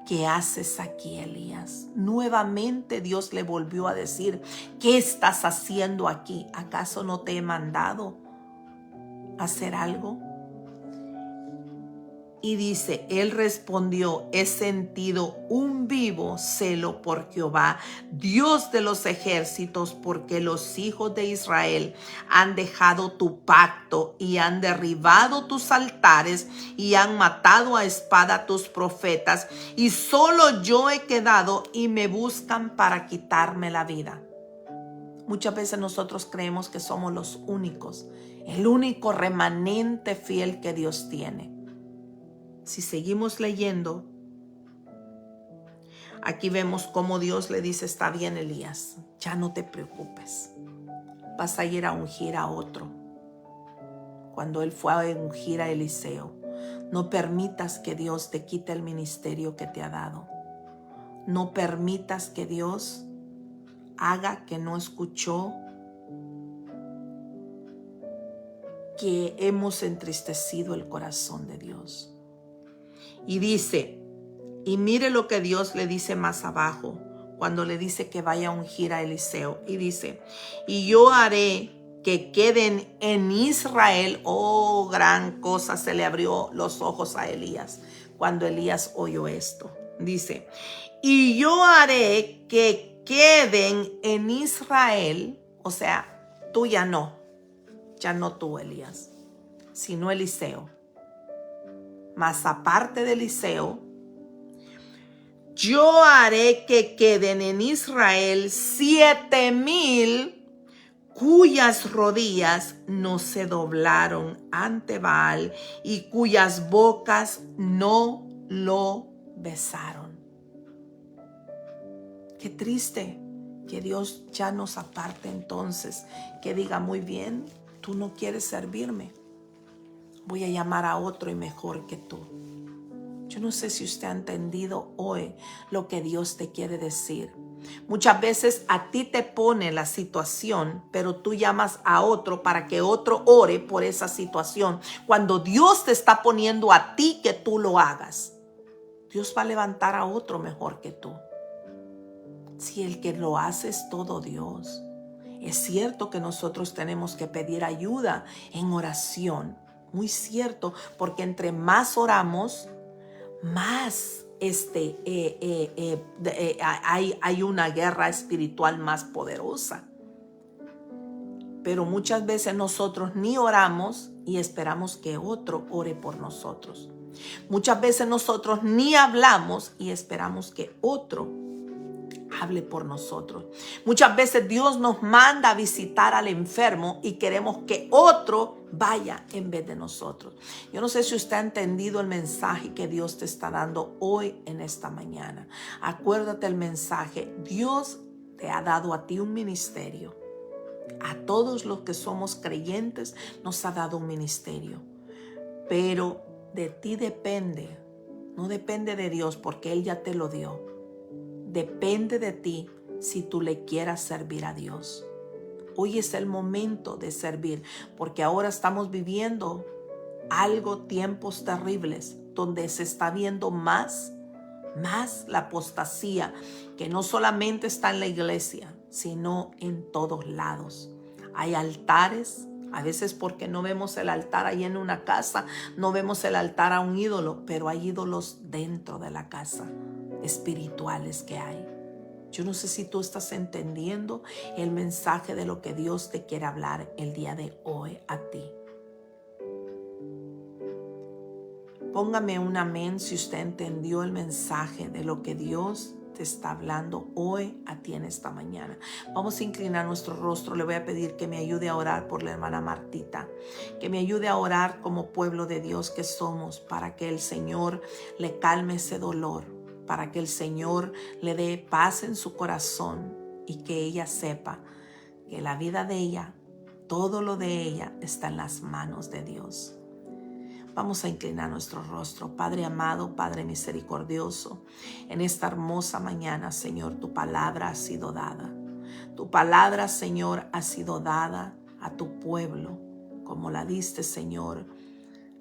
¿qué haces aquí, Elías? Nuevamente Dios le volvió a decir: ¿qué estás haciendo aquí? ¿Acaso no te he mandado a hacer algo? Y dice, él respondió: he sentido un vivo celo por Jehová, Dios de los ejércitos, porque los hijos de Israel han dejado tu pacto y han derribado tus altares y han matado a espada tus profetas, y solo yo he quedado y me buscan para quitarme la vida. Muchas veces nosotros creemos que somos los únicos, el único remanente fiel que Dios tiene. Si seguimos leyendo, aquí vemos cómo Dios le dice: está bien, Elías, ya no te preocupes, vas a ir a ungir a otro. Cuando él fue a ungir a Eliseo, no permitas que Dios te quite el ministerio que te ha dado. No permitas que Dios haga que no escuchó, que hemos entristecido el corazón de Dios. Y dice, y mire lo que Dios le dice más abajo, cuando le dice que vaya a ungir a Eliseo. Y dice, y yo haré que queden en Israel. Oh, gran cosa, se le abrió los ojos a Elías cuando Elías oyó esto. Dice, y yo haré que queden en Israel, o sea, tú ya no tú, Elías, sino Eliseo. Mas aparte de Eliseo, yo haré que queden en Israel 7,000 cuyas rodillas no se doblaron ante Baal y cuyas bocas no lo besaron. Qué triste que Dios ya nos aparte entonces, que diga: muy bien, tú no quieres servirme, voy a llamar a otro y mejor que tú. Yo no sé si usted ha entendido hoy lo que Dios te quiere decir. Muchas veces a ti te pone la situación, pero tú llamas a otro para que otro ore por esa situación. Cuando Dios te está poniendo a ti que tú lo hagas, Dios va a levantar a otro mejor que tú. Si el que lo hace es todo Dios. Es cierto que nosotros tenemos que pedir ayuda en oración. Muy cierto, porque entre más oramos, más hay una guerra espiritual más poderosa. Pero muchas veces nosotros ni oramos y esperamos que otro ore por nosotros. Muchas veces nosotros ni hablamos y esperamos que otro hable por nosotros. Muchas veces Dios nos manda a visitar al enfermo y queremos que otro vaya en vez de nosotros. Yo no sé si usted ha entendido el mensaje que Dios te está dando hoy en esta mañana. Acuérdate el mensaje. Dios te ha dado a ti un ministerio. A todos los que somos creyentes nos ha dado un ministerio. Pero de ti depende. No depende de Dios, porque Él ya te lo dio. Depende de ti si tú le quieras servir a Dios. Hoy es el momento de servir, porque ahora estamos viviendo tiempos terribles, donde se está viendo más la apostasía, que no solamente está en la iglesia, sino en todos lados. Hay altares, a veces porque no vemos el altar ahí en una casa, no vemos el altar a un ídolo, pero hay ídolos dentro de la casa, espirituales que hay. Yo no sé si tú estás entendiendo el mensaje de lo que Dios te quiere hablar el día de hoy a ti. Póngame un amén si usted entendió el mensaje de lo que Dios te está hablando hoy a ti en esta mañana. Vamos a inclinar nuestro rostro. Le voy a pedir que me ayude a orar por la hermana Martita, que me ayude a orar como pueblo de Dios que somos, para que el Señor le calme ese dolor, para que el Señor le dé paz en su corazón y que ella sepa que la vida de ella todo lo de ella está en las manos de Dios. Vamos a inclinar nuestro rostro. Padre amado, Padre misericordioso, en esta hermosa mañana, Señor, tu palabra ha sido dada. Tu palabra, Señor, ha sido dada a tu pueblo, como la diste, Señor,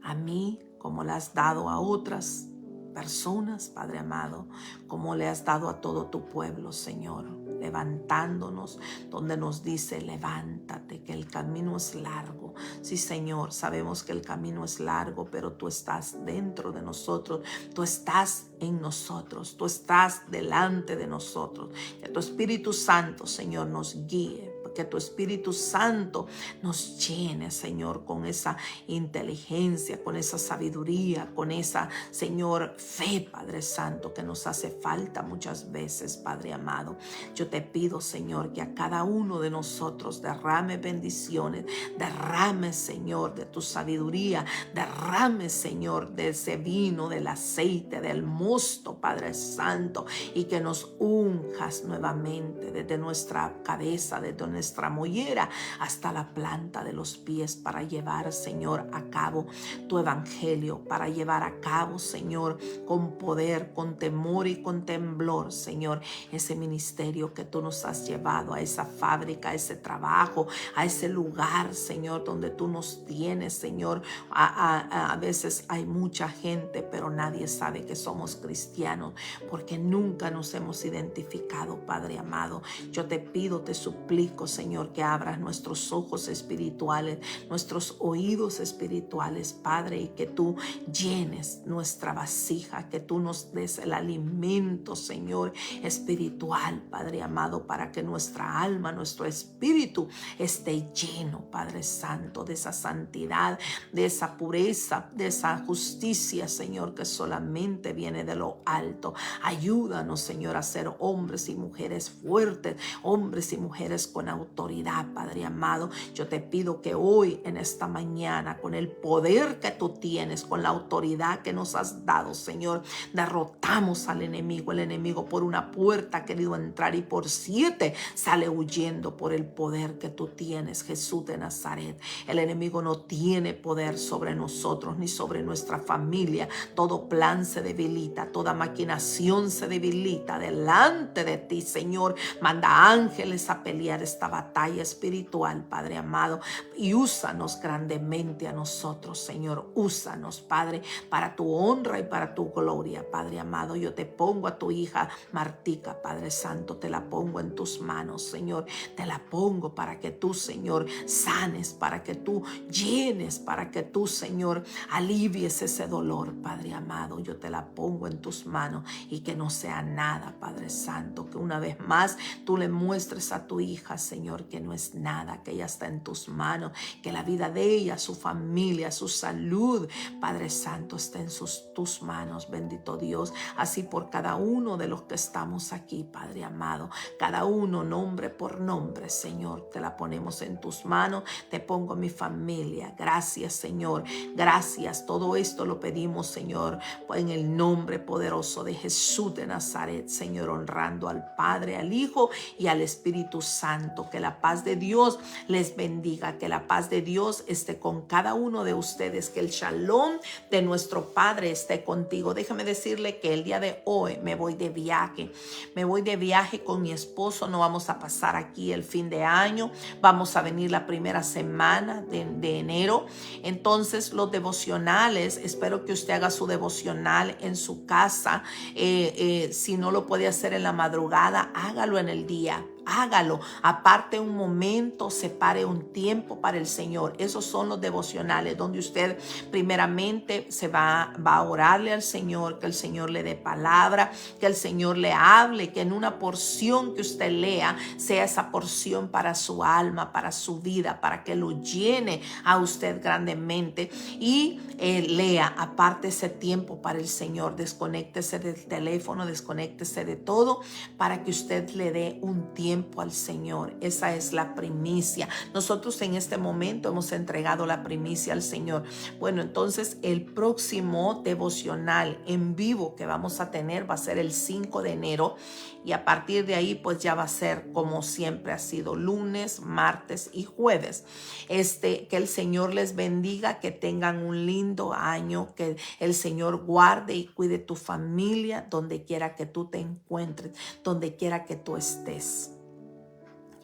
a mí, como la has dado a otras personas, Padre amado, como le has dado a todo tu pueblo, Señor, levantándonos donde nos dice: levántate, que el camino es largo. Sí, Señor, sabemos que el camino es largo, pero tú estás dentro de nosotros, tú estás en nosotros, tú estás delante de nosotros. Que tu Espíritu Santo, Señor, nos guíe, que tu Espíritu Santo nos llene, Señor, con esa inteligencia, con esa sabiduría, con esa, Señor, fe, Padre Santo, que nos hace falta muchas veces, Padre amado. Yo te pido, Señor, que a cada uno de nosotros derrame bendiciones, derrame, Señor, de tu sabiduría, derrame, Señor, de ese vino, del aceite, del mosto, Padre Santo, y que nos unjas nuevamente desde nuestra cabeza, desde nuestra mollera hasta la planta de los pies, para llevar, Señor, a cabo tu evangelio, para llevar a cabo, Señor, con poder, con temor y con temblor, Señor, ese ministerio que tú nos has llevado, a esa fábrica, a ese trabajo, a ese lugar, Señor, donde tú nos tienes, Señor. A veces hay mucha gente, pero nadie sabe que somos cristianos, porque nunca nos hemos identificado, Padre amado. Yo te pido, te suplico, Señor, que abras nuestros ojos espirituales, nuestros oídos espirituales, Padre, y que tú llenes nuestra vasija, que tú nos des el alimento, Señor, espiritual, Padre amado, para que nuestra alma, nuestro espíritu esté lleno, Padre Santo, de esa santidad, de esa pureza, de esa justicia, Señor, que solamente viene de lo alto. Ayúdanos, Señor, a ser hombres y mujeres fuertes, hombres y mujeres con autoridad, Padre amado. Yo te pido que hoy, en esta mañana, con el poder que tú tienes, con la autoridad que nos has dado, Señor, derrotamos al enemigo. El enemigo por una puerta ha querido entrar y por 7 sale huyendo por el poder que tú tienes, Jesús de Nazaret. El enemigo no tiene poder sobre nosotros ni sobre nuestra familia. Todo plan se debilita, toda maquinación se debilita delante de ti, Señor. Manda ángeles a pelear esta batalla espiritual, Padre amado, y úsanos grandemente a nosotros, Señor. Úsanos, Padre, para tu honra y para tu gloria, Padre amado. Yo te pongo a tu hija Martica, Padre Santo, te la pongo en tus manos, Señor. Te la pongo para que tú, Señor, sanes, para que tú llenes, para que tú, Señor, alivies ese dolor, Padre amado. Yo te la pongo en tus manos, y que no sea nada, Padre Santo, que una vez más tú le muestres a tu hija, Señor, que no es nada, que ella está en tus manos, que la vida de ella, su familia, su salud, Padre Santo, está en tus manos, bendito Dios. Así por cada uno de los que estamos aquí, Padre amado, cada uno nombre por nombre, Señor, te la ponemos en tus manos. Te pongo mi familia. Gracias, Señor, gracias. Todo esto lo pedimos, Señor, en el nombre poderoso de Jesús de Nazaret, Señor, honrando al Padre, al Hijo y al Espíritu Santo. Que la paz de Dios les bendiga, que la paz de Dios esté con cada uno de ustedes, que el shalom de nuestro Padre esté contigo. Déjame decirle que el día de hoy me voy de viaje con mi esposo. No vamos a pasar aquí el fin de año, vamos a venir la primera semana de enero. Entonces los devocionales, espero que usted haga su devocional en su casa. Si no lo puede hacer en la madrugada, hágalo en el día. Hágalo, aparte un momento, separe un tiempo para el Señor. Esos son los devocionales donde usted primeramente se va a orarle al Señor, que el Señor le dé palabra, que el Señor le hable, que en una porción que usted lea sea esa porción para su alma, para su vida, para que lo llene a usted grandemente. Y lea, aparte ese tiempo para el Señor. Desconéctese del teléfono, desconéctese de todo, para que usted le dé un tiempo tiempo al Señor. Esa es la primicia. Nosotros en este momento hemos entregado la primicia al Señor. Bueno, entonces el próximo devocional en vivo que vamos a tener va a ser el 5 de enero. Y a partir de ahí, pues ya va a ser como siempre ha sido, lunes, martes y jueves. Que el Señor les bendiga, que tengan un lindo año, que el Señor guarde y cuide tu familia donde quiera que tú te encuentres, donde quiera que tú estés.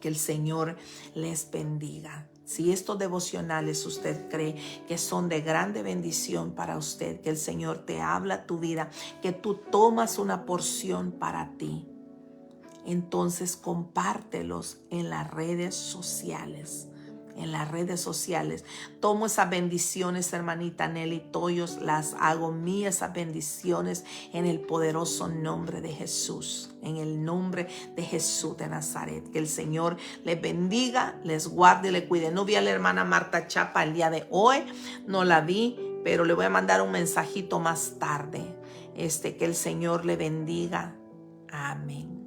Que el Señor les bendiga. Si estos devocionales usted cree que son de grande bendición para usted, que el Señor te habla a tu vida, que tú tomas una porción para ti, entonces compártelos en las redes sociales. En las redes sociales. Tomo esas bendiciones, hermanita Nelly Toyos, las hago mías, esas bendiciones en el poderoso nombre de Jesús. En el nombre de Jesús de Nazaret. Que el Señor les bendiga, les guarde y les cuide. No vi a la hermana Marta Chapa el día de hoy, no la vi, pero le voy a mandar un mensajito más tarde. Que el Señor le bendiga. Amén.